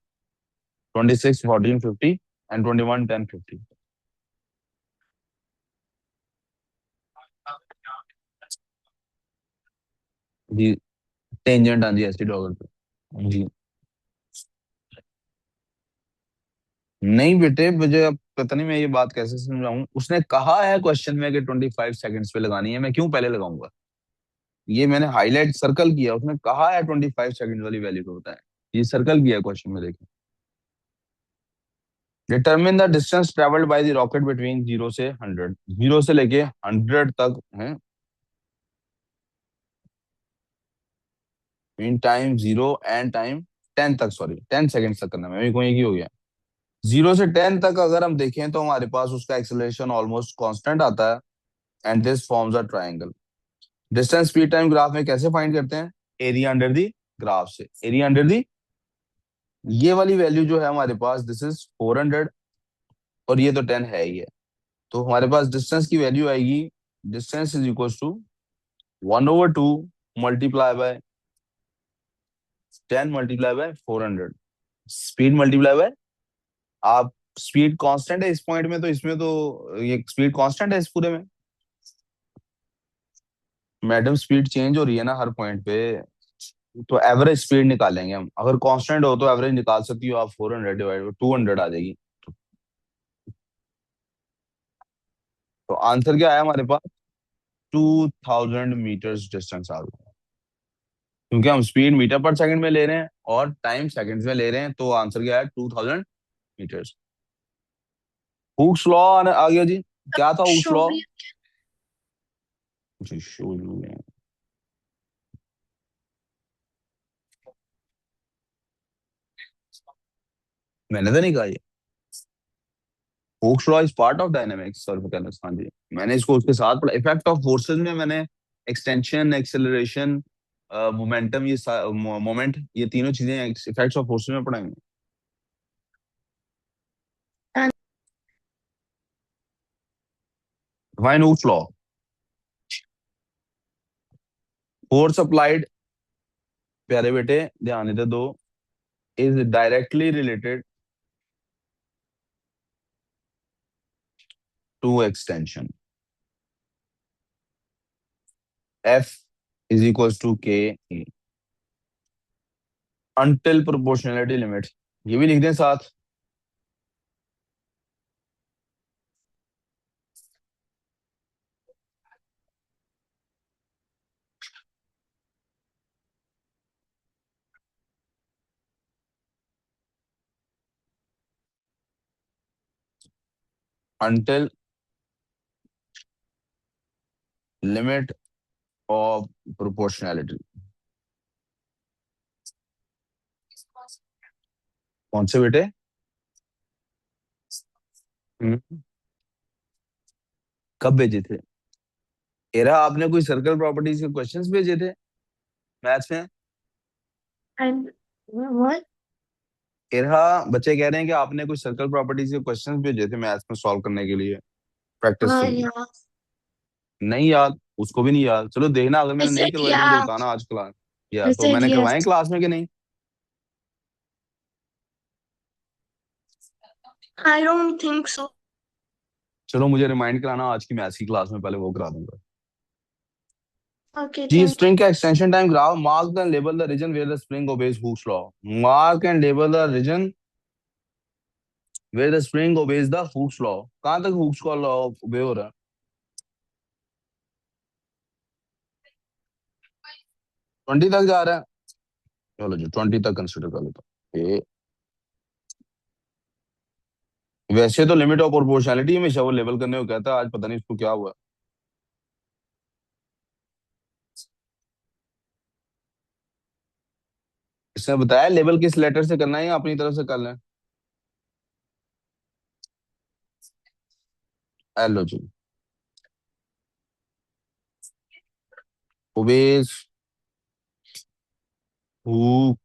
26 1450 एंड 21 1050। जी टेंजेंट, हाँ जी ऐसिड ऑर्डर पे जी। नहीं बेटे, मुझे अब पता नहीं मैं ये बात कैसे समझाऊं, उसने कहा है क्वेश्चन में कि 25 सेकंड्स पे लगानी है, मैं क्यों पहले लगाऊंगा। ये मैंने हाईलाइट सर्कल किया, उसने कहा है 25 सेकंड वाली वैल्यू को बताएं, ये सर्कल किया क्वेश्चन में देखिए। Determine the distance travelled by the rocket between 0 से 100, 0 से लेके 100 तक है, इन टाइम 0 एंड टाइम 10 तक, सॉरी 10 सेकंड तक करना है, मेरे को एक ही हो गया। 0 से 10 तक अगर हम देखें तो हमारे पास उसका एक्सेलरेशन ऑलमोस्ट कांस्टेंट आता है, and this forms a triangle. Distance speed time graph में कैसे फाइंड करते हैं, एरिया अंडर दी ग्राफ से, एरिया अंडर दी, ये वाली वैल्यू जो है हमारे पास दिस इज 400, और ये तो 10 है ही है। तो हमारे पास डिस्टेंस की वैल्यू आएगी, distance is equal to 1/2 multiply by 10 multiply by 400। Speed multiply हुआ है, आप स्पीड कांस्टेंट है इस पॉइंट में, तो इसमें तो ये स्पीड कांस्टेंट है इस पूरे में। मैडम स्पीड चेंज हो रही है ना हर पॉइंट पे, तो एवरेज स्पीड निकालेंगे हम। अगर कांस्टेंट हो तो एवरेज निकाल सकती हो आप, 400 डिवाइड 200 आ जाएगी। तो आंसर क्या आया हमारे पास, 2000 मीटर्स डिस्टेंस आ गया। क्योंकि हम स्पीड मीटर पर सेकंड में ले रहे हैं और टाइम सेकंड्स में ले रहे हैं, तो आंसर क्या है, 2000 मीटर्स। हुक्स लॉ आ गया जी। क्या था हुक्स Show लॉ? me. जी show you है। मैंने तो नहीं कहा ये। Hooke's law is part of dynamics और मैकेनिक्स। हाँ जी, मैंने इसको उसके साथ पढ़ा। इफेक्ट ऑफ फोर्सेस में मैंने एक्सटेंशन, एक्सेलरेशन, मोमेंटम, ये मोमेंट, ये तीनों चीजें इफेक्ट्स ऑफ फोर्सेस में पढ़ाएंगे। And define Hooke's law. Force applied, प्यारे बेटे ध्यान इधर दो, is directly related to extension. F is equals to K E until proportionality limit, ये भी लिख दें साथ। until limit of proportionality। कौन से बेटे? हम्म, कब भेजे थे? एरा आपने कोई सर्कल प्रॉपर्टीज के क्वेश्चंस भेजे थे मैथ्स में? and what? एरा बच्चे कह रहे हैं कि आपने कोई सर्कल प्रॉपर्टीज के क्वेश्चंस भेजे थे मैथ्स में सॉल्व करने के लिए, प्रैक्टिस के लिए। Yeah. नहीं याद? उसको भी नहीं याद? चलो देखना, अगर I मैंने नहीं said करवाई तो मुझे yeah. बताना आज क्लास। या I तो said मैंने yes. करवाए क्लास में कि नहीं? I don't think so. चलो मुझे रिमाइंड कराना आज की मैथ्स की क्लास में, पहले वो करा दूंगा। Okay, जी thank you. स्प्रिंग का extension time graph, mark and label the region where the spring obeys Hooke's law. Mark and label the region where the spring obeys the Hooke's law. कहां तक hooks का law ओबे हो रहा है? 20 तक जा रहा है। चलो जी 20 तक कंसिडर कर लेता हूँ। वैसे तो लिमिट ऑफ प्रोपोर्शनैलिटी हमेशा वो लेवल करने को कहता है, आज पता नहीं इसको क्या हुआ। इसने बताया लेवल किस लेटर से करना है या अपनी तरफ से कर लें? एलो जी, obeys Hooke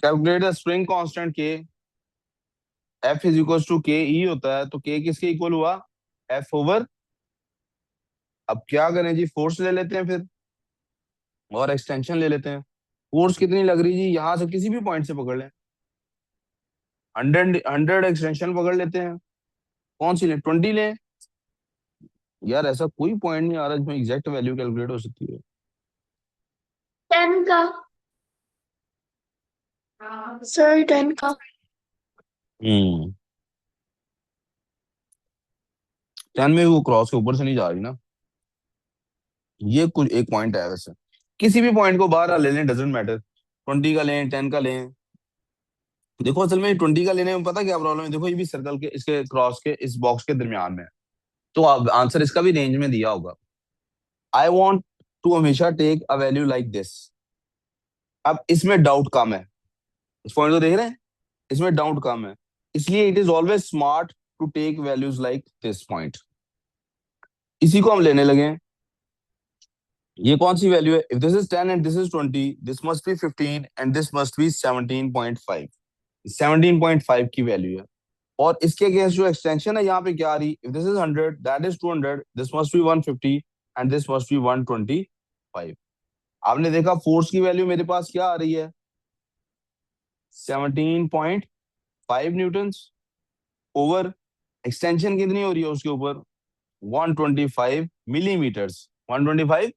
calculate the spring constant K. F is equal to K E होता है, तो के किसके इक्वल हुआ, एफ ओवर। अब क्या करें जी, फोर्स ले लेते हैं फिर और एक्सटेंशन ले लेते हैं। फोर्स कितनी लग रही जी, यहां से किसी भी पॉइंट से पकड़ लें। 100 एक्सटेंशन पकड़ लेते हैं। कौन सी लें, 20 लें? यार ऐसा कोई पॉइंट नहीं आ रहा जिसमें एग्जैक्ट वैल्यू कैलकुलेट हो सकती है। 10 का. Sir, 10 का. हम्म, 10 में वो क्रॉस के ऊपर से नहीं जा रही ना। ये कुछ एक पॉइंट है वैसे, किसी भी पॉइंट को बाहर ले लें, डजेंट मैटर। 20 का लें, 10 का लें। देखो असल में 20 का लेने में पता क्या प्रॉब्लम है, देखो ये भी सर्कल के इसके क्रॉस के इस बॉक्स के दरमियान में है, तो अब आंसर इसका भी रेंज में दिया होगा। आई वॉन्ट टू हमेशा take a value like this. अब इसमें डाउट कम है, इस पॉइंट को देख रहे हैं, इसमें डाउट कम है, इसलिए it is always smart to take values like this point. इसी को हम लेने लगे हैं। ये कौन सी वैल्यू है, if this is 10 and this is 20, this must be 15 and this must be 17.5। 17.5 की वैल्यू है। और इसके अगेंस्ट जो एक्सटेंशन है यहाँ पे क्या आ रही, if this is 100 that is 200, this must B 150 and this must B 125। आपने देखा फोर्स की वैल्यू मेरे पास क्या आ रही है, 17.5 न्यूटन ओवर एक्सटेंशन कितनी हो रही है उसके ऊपर, 125 मिलीमीटर्स, 125।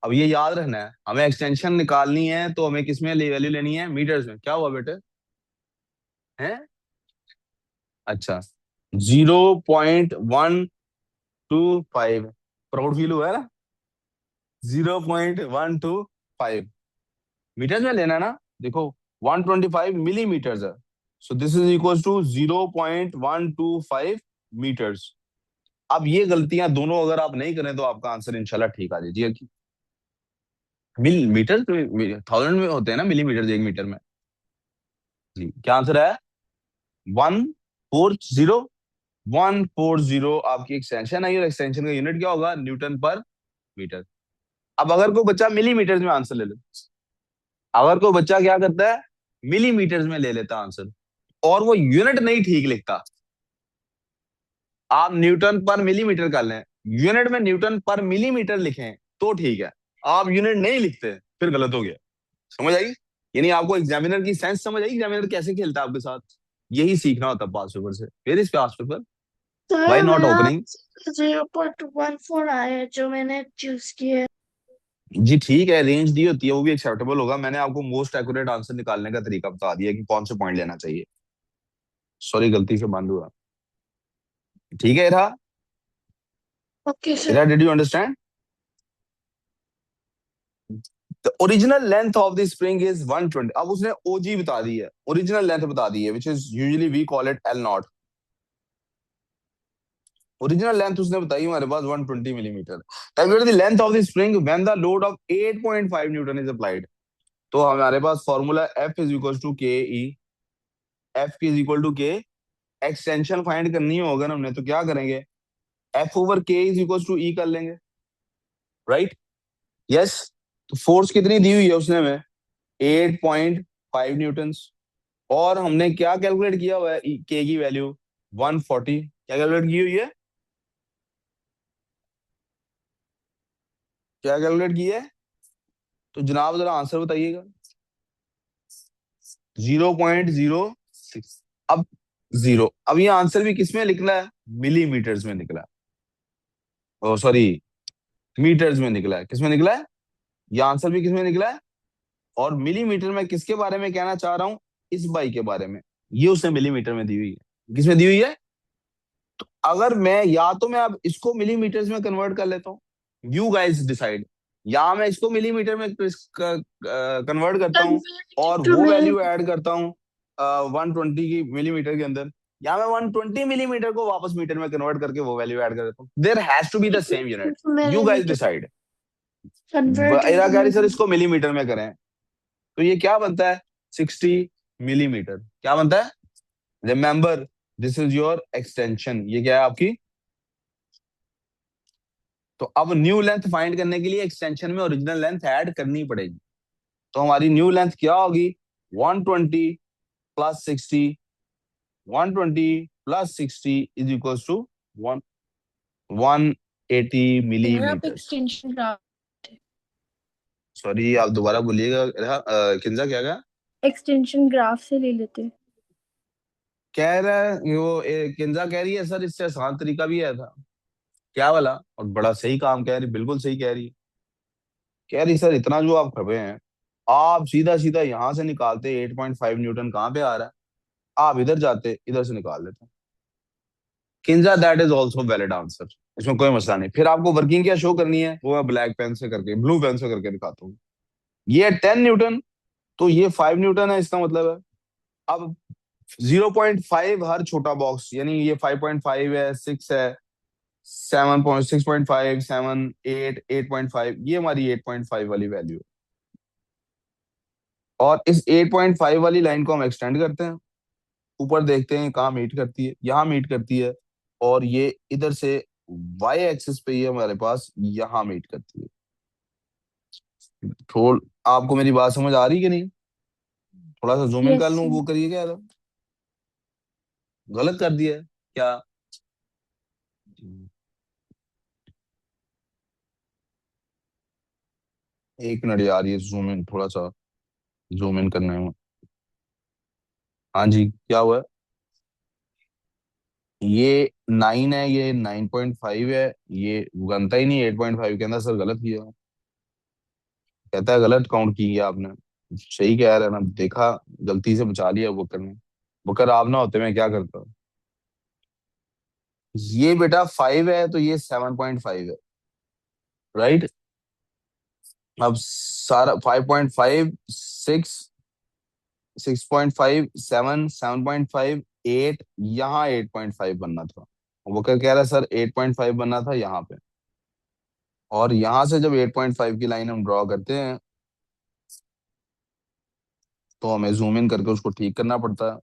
अब ये याद रखना है, हमें एक्सटेंशन निकालनी है तो हमें किस में वैल्यू लेनी है, मीटर्स में। क्या हुआ बेटे, हैं? अच्छा, 0.125, प्राउड फील हुआ है ना, 0.125 मीटर्स में लेना है ना। देखो 125 मिलीमीटर्स है, so this is equal to 0.125 metres. अब ये गलतियां दोनों अगर आप नहीं करें तो आपका आंसर इंशाल्लाह ठीक आ जाएगी। मीटर थाउजेंड में होते हैं ना मिलीमीटर एक मीटर में। जी क्या आंसर है, 140। 140 आपकी एक्सटेंशन आई और एक्सटेंशन का यूनिट क्या होगा, न्यूटन पर मीटर। अब अगर कोई बच्चा मिलीमीटर में आंसर ले ले, अगर कोई बच्चा क्या करता है, मिलीमीटर में ले लेता आंसर और वो यूनिट नहीं ठीक लिखता, आप न्यूटन पर मिलीमीटर कर लें, यूनिट में न्यूटन पर मिलीमीटर लिखें तो ठीक है, आप यूनिट नहीं लिखते फिर गलत हो गया। समझ आई, यानी आपको एग्जामिनर की सेंस समझ आई, एग्जामिनर कैसे खेलता है आपके साथ, यही सीखना होता है पास पेपर से। Where is past paper, why sir not मेरा ओपनिंग। 0.14 आया है जो मैंने चूज किया है। जी ठीक है, रेंज दी होती है वो भी एक्सेप्टेबल होगा, मैंने आपको मोस्ट एक्यूरेट आंसर निकालने का तरीका बता दिया कि कौन से पॉइंट लेना चाहिए। सॉरी गलती से बंद हुआ। ठीक है Ira, okay sir. Ira did you understand. The original length of the spring is 120। अब उसने ओजी बता दी है, ओरिजिनल लेंथ बता दी है, which is usually we call it L nought. Original length उसने बताई हमारे पास 120 millimetre. Calculate the length of the spring when the load of 8.5 newton is applied. तो हमारे पास formula F is equal to K E, F is equal to K, extension find करनी होगा ना हमने, तो क्या करेंगे, F over K is equal to E कर लेंगे, राइट। यस, तो फोर्स कितनी दी हुई है उसने हमें, 8.5 न्यूटन। और हमने क्या कैलकुलेट किया हुआ है, के की वैल्यू 140, क्या कैलकुलेट की हुई है, क्या कैलकुलेट की है, तो जनाब जरा आंसर बताइएगा। 0.06। अब जीरो, अब ये आंसर भी किस में निकला है, मिलीमीटर्स में निकला है, ओ सॉरी मीटर्स में निकला है, किस में निकला है, ये आंसर भी किस में निकला है। और मिलीमीटर में किसके बारे में कहना चाह रहा हूं, इस बाई के बारे में, ये उसने मिलीमीटर में दी हुई है, किसमें दी हुई है। तो अगर मैं या तो मैं अब इसको मिलीमीटर्स में कन्वर्ट कर लेता हूँ, यू गाइस डिसाइड, या मैं इसको मिलीमीटर में कन्वर्ट करता हूँ और टू वो मिली वैल्यू ऐड करता हूँ 120 की मिलीमीटर के अंदर, या मैं 120 मिलीमीटर को वापस मीटर में कन्वर्ट करके वो वैल्यू ऐड कर देता हूँ, there has to be the same unit. You guys millimetre decide. Convert इरा इनटू कह रही सर मिली। इसको मिलीमीटर में करें, तो ये क्या बनता है, 60 मिलीमीटर, क्या बनता है, remember this is your extension, ये क्या है आपकी। तो अब न्यू लेंथ फाइंड करने के लिए एक्सटेंशन में ओरिजिनल लेंथ ऐड करनी पड़ेगी, तो हमारी न्यू लेंथ क्या होगी, 120 plus 60, 120 plus 60 is equal to 180 sir आप मिलीमीटर। एक्सटेंशन ग्राफ सॉरी आप दोबारा बोलिएगा, किंजा क्या कहा, एक्सटेंशन ग्राफ से ले लेते। कह रहा है वो किंजा कह रही है सर इससे आसान तरीका भी है था, क्या वाला, और बड़ा सही काम कह रही, बिल्कुल सही कह रही, कह रही सर इतना जो आप खबे हैं, आप सीधा सीधा यहां से निकालते 8.5 न्यूटन कहाँ पे आ रहा है, आप इधर जाते इधर से निकाल लेते। Kinza that is also valid answer, इसमें कोई मसला नहीं। फिर आपको वर्किंग क्या शो करनी है, वो मैं ब्लैक पेन से करके ब्लू पेन से करके दिखाता हूँ। ये 10 न्यूटन, तो ये 5 न्यूटन है, इसका मतलब है अब 0.5 हर छोटा बॉक्स, यानी ये 5.5 है, 6 है, 7.6.5, 7, 8, 8.5, ये हमारी 8.5 वाली वैल्यू। और इस 8.5 वाली लाइन को हम एक्सटेंड करते हैं, ऊपर देखते हैं कहाँ मीट करती है, यहाँ मीट करती है, और ये इधर से वाई एक्सिस पे ये हमारे पास यहाँ मीट करती है। थोड़ा आपको मेरी बात समझ आ रही कि नहीं, थोड़ा सा जूम इन कर यस लूँ, सर। वो करिए क्या, गलत कर दिया है क्या? एक मिनट यार, ये जूम इन थोड़ा सा, जूम इन करने में। हाँ जी, क्या हुआ है? ये 9 है, ये 9.5 है। ये बनता ही नहीं 8.5 के अंदर, सर गलत किया। कहता है गलत काउंट की है आपने। सही कह रहा है ना, देखा, गलती से बचा लिया बुकर ने। बुकर आप ना होते मैं क्या करता। ये बेटा 5 है तो ये 7.5 है, राइट। अब सारा 5.5, 6.5, 7.5, 8, यहाँ 8.5 बनना था। वो क्या कह रहा है सर, 8.5 बनना था यहाँ पे। और यहाँ से जब 8.5 की लाइन हम ड्रॉ करते हैं तो हमें जूम इन करके उसको ठीक करना पड़ता है।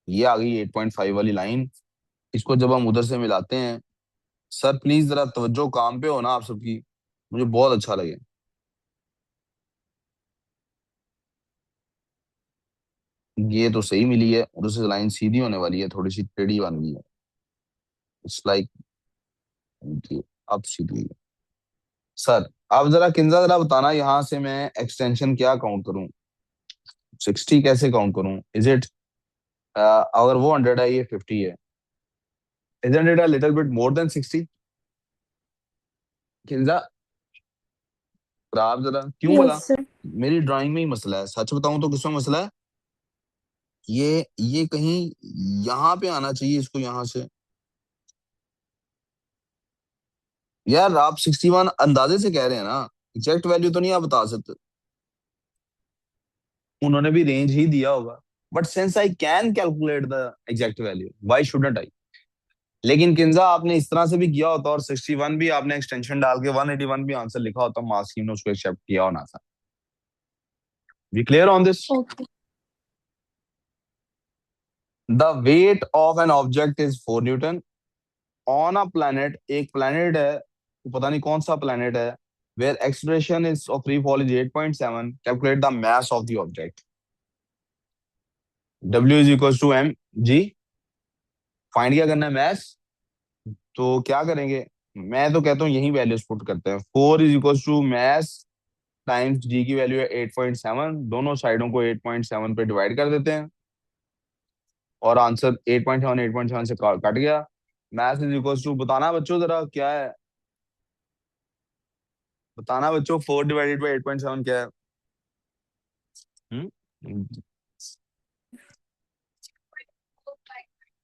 ये आ गई 8.5 वाली लाइन। इसको जब हम उधर से मिलाते हैं, सर प्लीज जरा तवज्जो, काम पे हो ना आप सबकी, मुझे बहुत अच्छा लगे। ये तो सही मिली है, उधर से लाइन सीधी होने वाली है, थोड़ी सी टेढ़ी बन गई है। इट्स लाइक, अब सीधी है। सर आप जरा किंजा जरा बताना, यहाँ से मैं एक्सटेंशन क्या काउंट करूं? 60 कैसे काउंट करूं? इज इट, अगर वो 100 है, ये 50 है, isn't it a little bit more than 60? Kinza, आप जरा क्यों यस बोला? सर। मेरी ड्राइंग में ही मसला है, सच बताऊं तो किसमें मसला है? ये कहीं यहाँ पे आना चाहिए, इसको यहाँ से। यार आप 61 अंदाजे से कह रहे हैं ना, एग्जैक्ट वैल्यू तो नहीं आप बता सकते। उन्होंने भी रेंज ही दिया होगा, but since I can calculate the exact value, why shouldn't आई? लेकिन किंजा आपने इस तरह से भी किया होता और 61 भी आपने एक्सटेंशन डाल के 181 भी आंसर लिखा होता, मार्क्स टीम ने उसको एक्सेप्ट किया होना था। We clear on this? Okay. The weight of an object is 4 newton on a planet, एक प्लैनेट है, तो पता नहीं कौन सा प्लैनेट है, where expression is of free fall is 8.7, calculate the mass of the object. W is equal to M G. Find क्या करना है, मैथ। तो क्या करेंगे, मैं तो कहता हूँ यही वैल्यूज पुट करते हैं। 4 is equal to mass times G की वैल्यू है 8.7, दोनों साइडों को 8.7 पे डिवाइड कर देते हैं और आंसर 8.7 8.7 से कट गया। मैथ इज इक्वल टू, बताना बच्चों जरा क्या है, बताना बच्चों, 4 डिवाइडेड बाई 8.7 क्या है?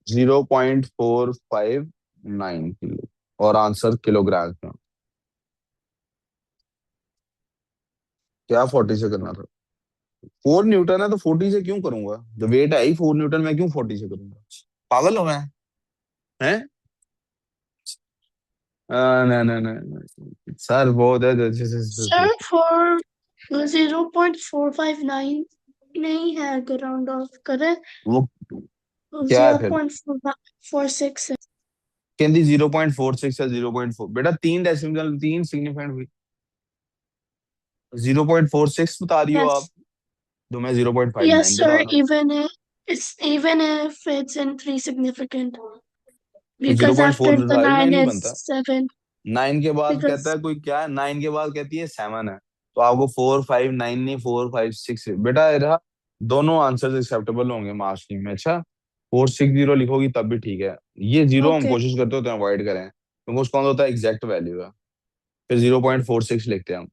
0.459 किलो, और आंसर किलोग्राम में। क्या 40 से करना था? 4 न्यूटन है तो 40 से क्यों करूंगा, जब वेट है ही 4 न्यूटन, मैं क्यों 40 से करूंगा? पागल हो मैं, हैं? ना ना ना, सर बहुत है Sir, for 0.459 नहीं है, अगर राउंड ऑफ करें वो क्या है जीरो फिर? पॉइंट फोर सिक्स है। कहती 0.46 या 0.4, बेटा 3 डेसिमल, 3 सिग्निफिकेंट हुई। 0.46 बता रही हो आप, Yes, तो मैं yes, 0.59 बता sir. रहा हूँ। Even if it's in three significant, तो zero because point four after the five nine nine नहीं is बनता? 7. 9 के बाद कहता Because है कोई, क्या है, 9 के बाद कहती है 7 है, तो आपको 459 नहीं 456 बेटा रहा। दोनों आंसर एक्सेप्टेबल होंगे मार्क्स टीम में। अच्छा, 460 लिखोगी तब भी ठीक है। ये जीरो हम okay, कोशिश करते होते हैं अवॉइड करें, क्योंकि उसका मतलब होता है एग्जैक्ट वैल्यू है। फिर 0.46 लिखते हैं हम,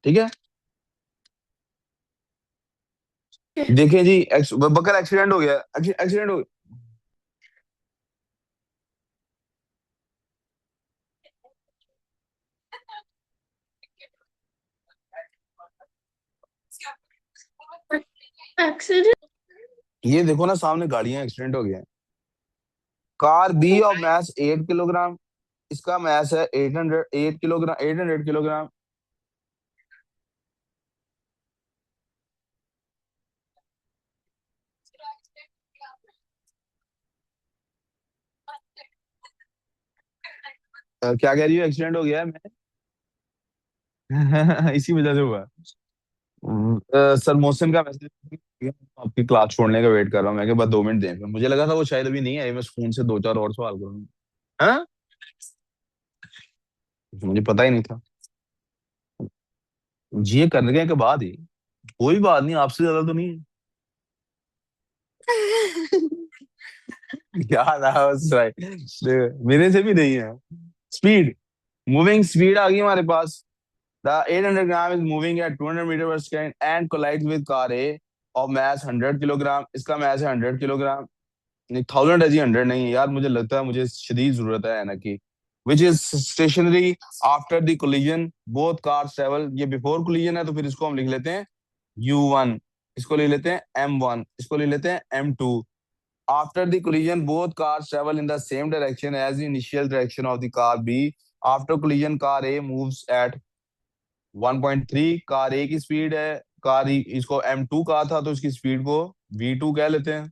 ठीक है। देखें जी, बकर एक्सीडेंट हो गया, एक्सीडेंट हो गया। accident. ये देखो ना सामने गाड़ियां, एक्सीडेंट हो गया। Car B of mass 8 kilogram, इसका मैस है 800 8 किलोग्राम, 800 किलोग्राम। क्या कह रही हो, एक्सीडेंट हो गया है मैं? इसी वजह से हुआ। सर मोहसिन का मैसेज, आपकी क्लास छोड़ने का वेट कर रहा हूँ, मैं कि बस 2 मिनट दें, मुझे लगा था वो शायद अभी नहीं आई, मैं फोन से दो चार और सवाल करूँगा। हाँ, मुझे पता ही नहीं था। ये करने के बाद ही कोई बात नहीं, आपसे ज्यादा तो नहीं है। याद आया बस मेरे से भी नहीं है। स्पीड, मूविंग स्पीड आ गई हमारे पास। The 800 gram is moving at 200 metre per second and collides with car A of mass 100 kilogram. इसका मैस है 100 किलोग्राम। नहीं, 1000 है जी, 100 नहीं है यार, मुझे लगता है मुझे शदीद जरूरत है ना की। Which is stationary after the collision both cars travel. ये बिफोर कोलिजन है तो फिर इसको हम लिख लेते हैं U1, इसको ले लेते हैं M1, इसको ले लेते हैं M2। After the collision, both cars travel in the same direction as the initial direction of the car B. After collision, car A moves at 1.3। Car A की स्पीड है, कार इसको M2 कहा था तो इसकी स्पीड को V2 कह लेते हैं।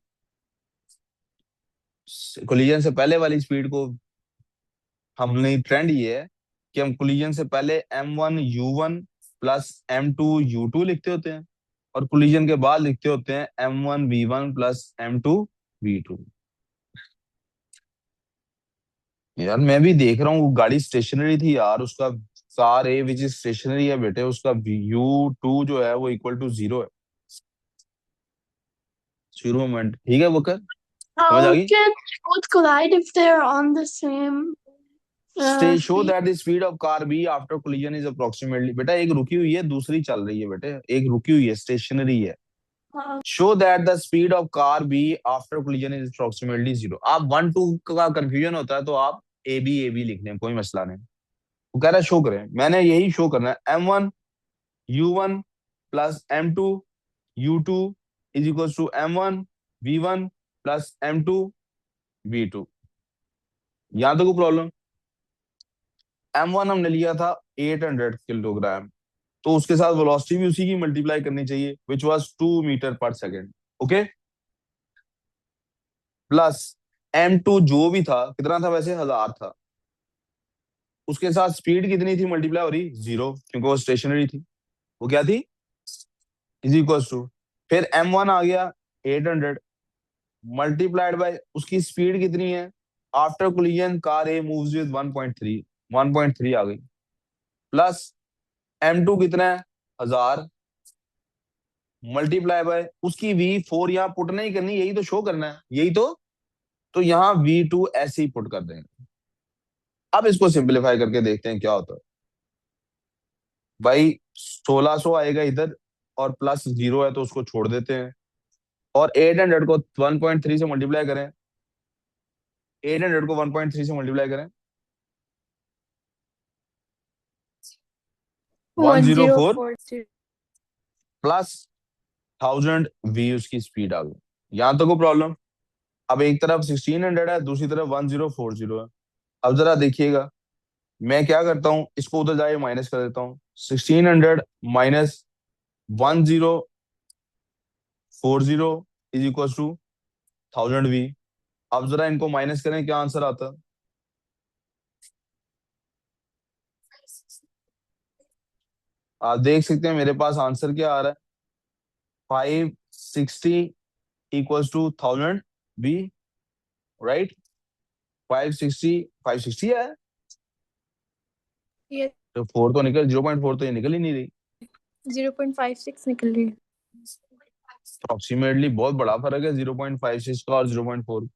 कोलिजन से पहले वाली स्पीड को हमने, ट्रेंड ये है कि हम कोलिजन से पहले M1 U1 plus M2 U2 लिखते होते हैं, और कोलिजन के बाद लिखते होते हैं M1 V1 plus M2 V2। यार मैं भी देख रहा हूँ वो गाड़ी स्टेशनरी थी यार, उसका car A which is stationary है बेटे, उसका U2 जो है वो इक्वल टू 0 है। 0 मोमेंट, ठीक है वकर, समझ आ How गई। can both collide if they're on the same stay show speed? That the speed of car B after collision is approximately. बेटा एक रुकी हुई है, दूसरी चल रही है बेटे, एक रुकी हुई है, स्टेशनरी है। Uh, show that the speed of car B after collision is approximately 0। आप 1 2 का कंफ्यूजन होता है तो आप ए बी लिख लें, कोई मसला नहीं। वो कह रहा है शो करें, मैंने यही शो करना है। M1 U1 plus M2 U2 is equal to M1 V1 plus M2 V2। यहां तक को प्रॉब्लम। M1 हमने लिया था 800 किलोग्राम, तो उसके साथ वेलोसिटी भी उसी की मल्टीप्लाई करनी चाहिए which was 2 metre per second. Okay, plus M2 जो भी था, कितना था वैसे, 1000 था, उसके साथ स्पीड कितनी थी मल्टीप्लाई हो रही, 0, क्योंकि वो स्टेशनरी थी। वो क्या थी, इज इक्वल टू, फिर M1 आ गया 800 मल्टीप्लाइड बाय उसकी स्पीड कितनी है after collision car A moves with 1.3, 1.3 आ गई, प्लस M2 कितना है 1000 मल्टीप्लाई बाय उसकी V4, यहाँ पुट नहीं करनी, यही तो शो करना है, यही तो यहाँ V2 ऐसे ही पुट कर देंगे। अब इसको सिंप्लीफाई करके देखते हैं क्या होता है। भाई 1600 आएगा इधर, और प्लस 0 है तो उसको छोड़ देते हैं, और 800 को 1.3 से मल्टीप्लाई करें, 800 को 1.3 से मल्टीप्लाई करें, one zero 104 four zero plus 1000 V उसकी स्पीड आ गई। यहां तक को प्रॉब्लम। अब एक तरफ 1600 है, दूसरी तरफ 1040 है। अब जरा देखिएगा, मैं क्या करता हूँ, इसको उधर जाके माइनस कर देता हूँ। 1600 minus 1040 is equal to 1000 V। अब जरा इनको माइनस करें, क्या आंसर आता है। आप देख सकते हैं मेरे पास आंसर क्या आ रहा है, 560 इक्वल्स टू 1000 V, राइट। 560 है, ये तो 4 तो निकल, 0.4 तो ये निकल ही नहीं रही। 0.56 निकल रही है। अप्रोक्सीमेटली बहुत बड़ा फर्क है 0.56 का और 0.4।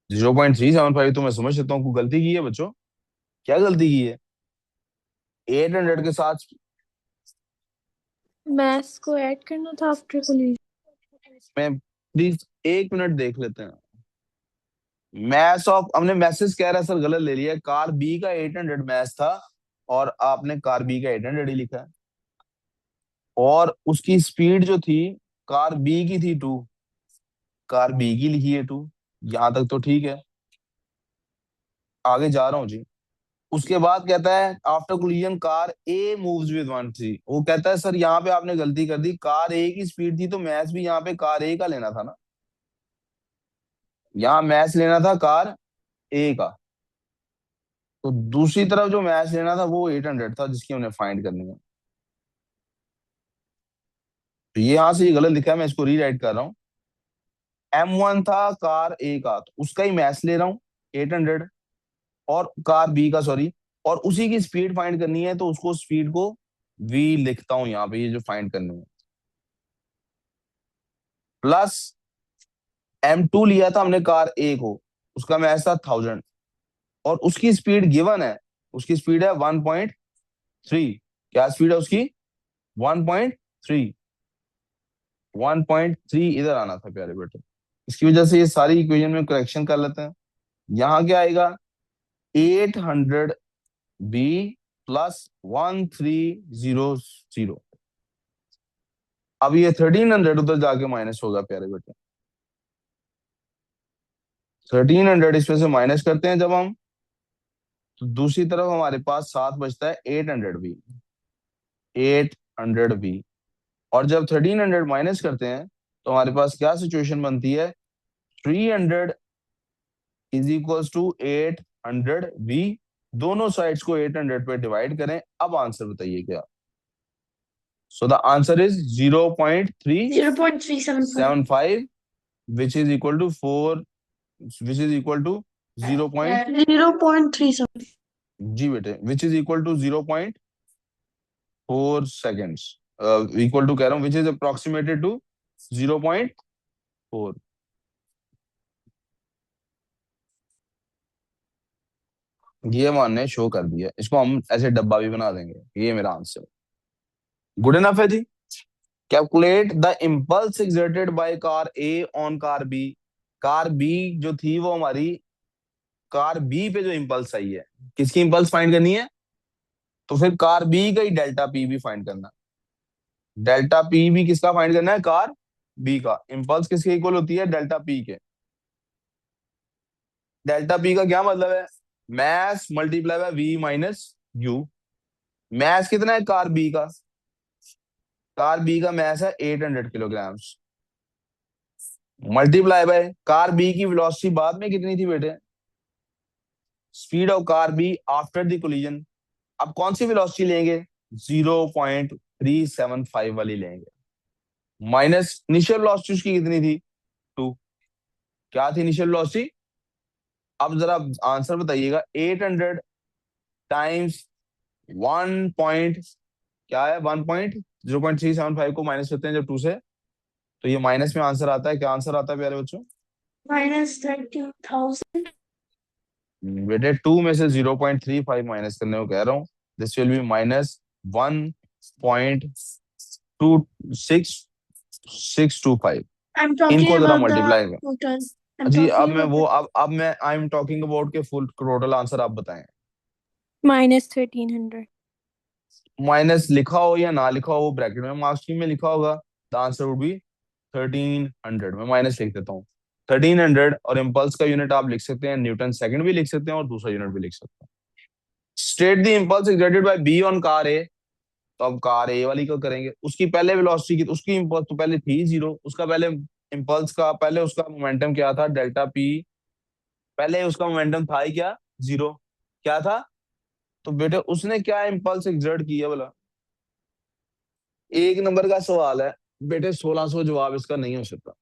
0.375 तो मैं समझ सकता हूँ कोई गलती की है बच्चों। क्या गलती की है, 800 के साथ। मैथ्स को ऐड करना था आफ्टर कोलिजन। मैं प्लीज 1 मिनट देख लेते हैं। मैथ्स ऑफ, हमने मैसेज कह रहा है सर गलत ले लिया, कार बी का 800 मैथ था, और आपने कार बी का 800 ही लिखा है, और उसकी स्पीड जो थी कार बी की थी 2, कार बी की लिखी है 2। यहां तक तो ठीक है, आगे जा रहा हूँ जी। उसके बाद कहता है after collision car A moves with 1.3। वो कहता है सर यहाँ पे आपने गलती कर दी, कार ए की स्पीड थी तो मैथ्स भी यहाँ पे कार ए का लेना था ना, यहाँ मैथ्स लेना था कार ए का, तो दूसरी तरफ जो मैथ्स लेना था वो 800 था जिसकी हमने फाइंड करनी है। तो ये यहां से ये गलत लिखा है, मैं इसको रीराइट कर रहा हूँ। M1 था कार ए का, तो उसका ही मैथ ले रहा हूँ 800, और कार बी का, सॉरी, और उसी की स्पीड फाइंड करनी है, तो उसको स्पीड को v लिखता हूं यहाँ पे, ये जो फाइंड करनी है, प्लस M2 लिया था हमने कार ए को, उसका मैथ था 1000, और उसकी स्पीड गिवन है, उसकी स्पीड है 1.3। क्या स्पीड है उसकी? 1.3। 1.3 इधर आना था प्यारे बेटे। इसकी वजह से ये सारी इक्वेशन में करेक्शन कर लेते हैं। यहाँ क्या आएगा? 800b plus 1300। अब ये 1300 उधर जाके माइनस होगा प्यारे बेटे। 1300 इसमें से माइनस करते हैं जब हम, तो दूसरी तरफ हमारे पास 7 बचता है 800b। 800b, और जब 1300 माइनस करते हैं तो हमारे पास क्या सिचुएशन बनती है? 300 इज इक्वल्स टू 800b। दोनों साइड्स को 800 पे डिवाइड करें। अब आंसर बताइए क्या? So the answer is 0.375. 0.375, which is equal to 4, which is equal to 0. 0.37. जी बेटे, which is equal to 0.4 seconds, equal to कह रहा हूँ, विच इज अप्रोक्सीमेटेड टू 0.4। ये मान ने शो कर दिया, इसको हम ऐसे डब्बा भी बना देंगे। ये मेरा आंसर गुड इनफ है जी। Calculate the impulse exerted by car A on car B. Car B जो थी वो हमारी कार बी पे जो इम्पल्स आई है, किसकी इम्पल्स फाइंड करनी है? तो फिर कार बी का ही डेल्टा पी भी फाइंड करना। डेल्टा पी भी किसका फाइंड करना है? कार बी का। इम्पल्स किसके इक्वल होती है? डेल्टा पी के। डेल्टा पी का क्या मतलब है? Mass multiply by V minus U. Mass कितना है कार बी का? कार बी का मैस है 800 kilograms, multiply by car B की वेलोसिटी बाद में कितनी थी बेटे? Speed of car B after the collision. अब कौन सी वेलोसिटी लेंगे? 0.375 वाली लेंगे, माइनस इनिशियल वेलोसिटी उसकी कितनी थी? 2। क्या थी इनिशियल वेलोसिटी? अब जरा आंसर बताइएगा। 800 टाइम्स 1 पॉइंट, क्या है? 1.0.375 को माइनस करते हैं जब 2 से, तो ये माइनस में आंसर आता है। क्या आंसर आता है प्यारे बच्चों? Minus 13,000. बेटे 2 में से 0.35 माइनस करने को कह रहा हूँ। This will be minus 1.26625। I'm talking इनको जरा about the मल्टीप्लाई कर total. I'm जी। अब talking मैं about वो अब मैं आई एम टॉकिंग अबाउट के फुल टोटल आंसर आप बताएं। माइनस 1300। माइनस लिखा हो या ना लिखा हो, वो ब्रैकेट में मार्क्स में लिखा होगा, द आंसर वुड बी 1300। मैं माइनस लिख देता हूँ 1300, और इम्पल्स का यूनिट आप लिख सकते हैं न्यूटन सेकंड भी लिख सकते हैं, और दूसरा यूनिट भी लिख सकते हैं। State the impulse exerted by B on car A. तो अब कार ए वाली को करेंगे, उसकी पहले वेलोसिटी की, उसकी इम्पल्स तो पहले थी 0, उसका पहले इम्पल्स का पहले उसका मोमेंटम क्या था? Delta P. पहले उसका मोमेंटम था ही क्या? 0। क्या था? तो बेटे उसने क्या इम्पल्स एक्सर्ट किया बोला? एक नंबर का सवाल है बेटे, 1600 जवाब इसका नहीं हो सकता।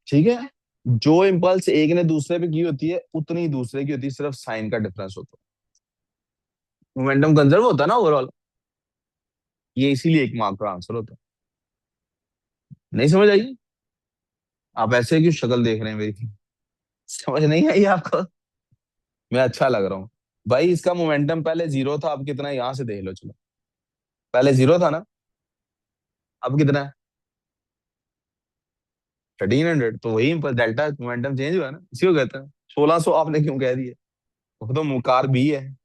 ठीक है, जो इम्पल्स एक ने दूसरे पे की होती है उतनी ही दूसरे की होती है, सिर्फ साइन का डिफरेंस होता है। मोमेंटम कंजर्व होता है ना ओवरऑल, ये इसीलिए एक मार्क का आंसर होता है। नहीं समझ आई? आप ऐसे क्यों शक्ल देख रहे हैं मेरी? समझ नहीं आई आपको? मैं अच्छा लग रहा हूँ भाई। इसका मोमेंटम पहले 0 था, अब कितना है यहां से देख लो। चलो, पहले 0 था ना, अब कितना है? 1300। तो वही पर डेल्टा मोमेंटम चेंज हुआ ना, इसी को कहते हैं। 1600 आपने क्यों कह दिया? वो तो मुकार भी है,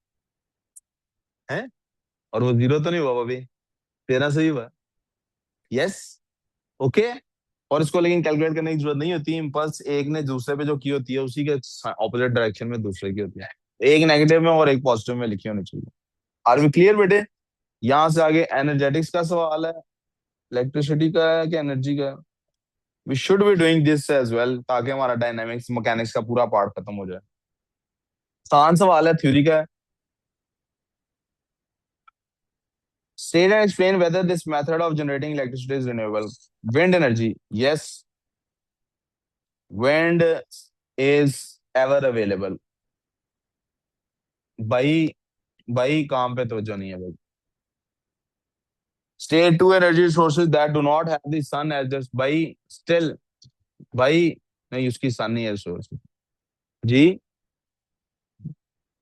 और वो 0 तो नहीं हुआ अभी, 1300 ही हुआ। Yes, okay. और इसको लेकिन कैलकुलेट करने की जरूरत नहीं होती। इम्पल्स एक ने दूसरे पे जो की होती है उसी के ऑपोजिट डायरेक्शन में दूसरे की होती है। एक नेगेटिव में और एक पॉजिटिव में लिखी होनी चाहिए। आर वी क्लियर बेटे? यहाँ से आगे एनर्जेटिक्स का सवाल है, इलेक्ट्रिसिटी का है कि एनर्जी का? We should be doing this as well, ताकि हमारा डायनामिक्स मैकेनिक्स का पूरा पार्ट खत्म हो जाए। आसान सवाल है, थ्योरी का है। State and explain whether this method of generating electricity is renewable. Wind energy, yes. Wind is ever available. भाई भाई काम पे तवज्जो नहीं है भाई. State two energy sources that do not have the sun as just भाई still भाई नहीं उसकी सन नहीं है सोर्स जी.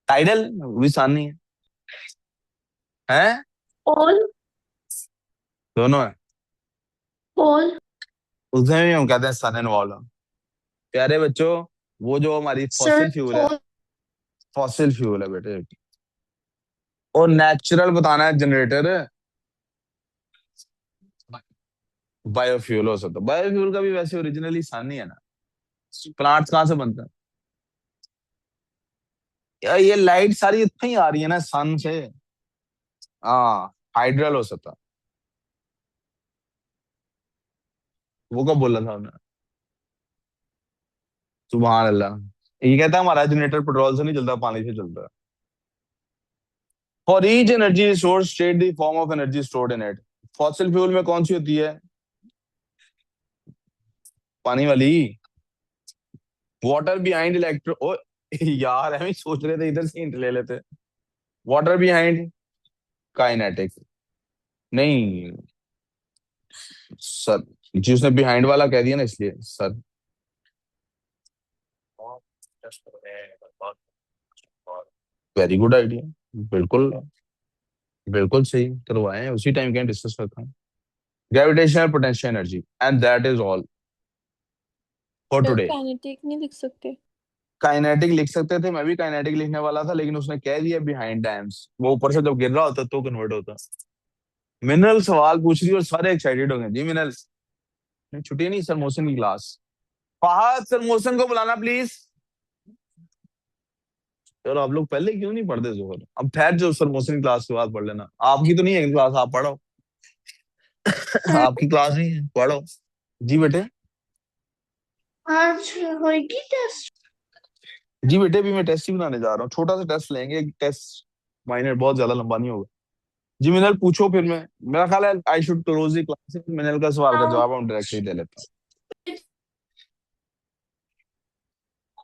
टाइडल भी सन नहीं है. हैं All, दोनों है. all, उसमें भी हम कहते हैं सन इन्वॉल्व. प्यारे बच्चों वो जो हमारी फॉसिल sir, फ्यूल है. all, फॉसिल फ्यूल है बेटे. और नेचुरल बताना है जनरेटर बायोफ्यूल हो सकता है. बायोफ्यूल का भी वैसे ओरिजिनली सन ही है ना. प्लांट्स कहाँ से बनते हैं यार. ये लाइट सारी इतना ही आ रही है ना सन से. हाँ हाइड्रल हो सकता. वो कब बोला था उन्होंने. सुभान अल्लाह. ये कहता है हमारा जनरेटर पेट्रोल से नहीं चलता पानी से चलता है. For each energy source state the form of energy stored in it. Fossil fuel में कौन सी होती है पानी वाली. वाटर बिहाइंड इलेक्ट्रो ओ यार हम ही सोच रहे थे इधर से हिंट ले लेते. Water behind kinetic. नहीं सर जी उसने बिहाइंड वाला कह दिया ना इसलिए सर. Very good idea. बिल्कुल बिल्कुल सही करवाए हैं उसी टाइम के डिस्कस करता हूँ. Gravitational potential energy and that is all for sir today. Kinetic नहीं लिख सकते. काइनेटिक लिख सकते थे. मैं भी काइनेटिक लिखने वाला था लेकिन उसने कह दिया बिहाइंड डैम्स. वो ऊपर से जब गिर रहा होता तो कन्वर्ट होता. मिनल सवाल पूछ रही है और सारे एक्साइटेड हो गए. जी मिनल नहीं छुट्टी नहीं सर मोशन की क्लास. फहद सर मोशन को बुलाना प्लीज. यार आप लोग पहले क्यों नहीं पढ़ते जोहर. अब ठहर जो सर मोशन की क्लास के बाद पढ़ लेना. आपकी तो नहीं है क्लास आप पढ़ो. आपकी क्लास नहीं है पढ़ो. जी बेटे. आज होएगी टेस्ट. जी बेटे अभी मैं टेस्ट ही बनाने जा रहा हूँ. छोटा सा टेस्ट लेंगे. टेस्ट माइनर बहुत ज्यादा लंबा नहीं होगा. जी मिनल पूछो फिर मैं मेरा ख्याल है I should close the class. मिनल का सवाल का जवाब हम डायरेक्टली दे लेता हूँ.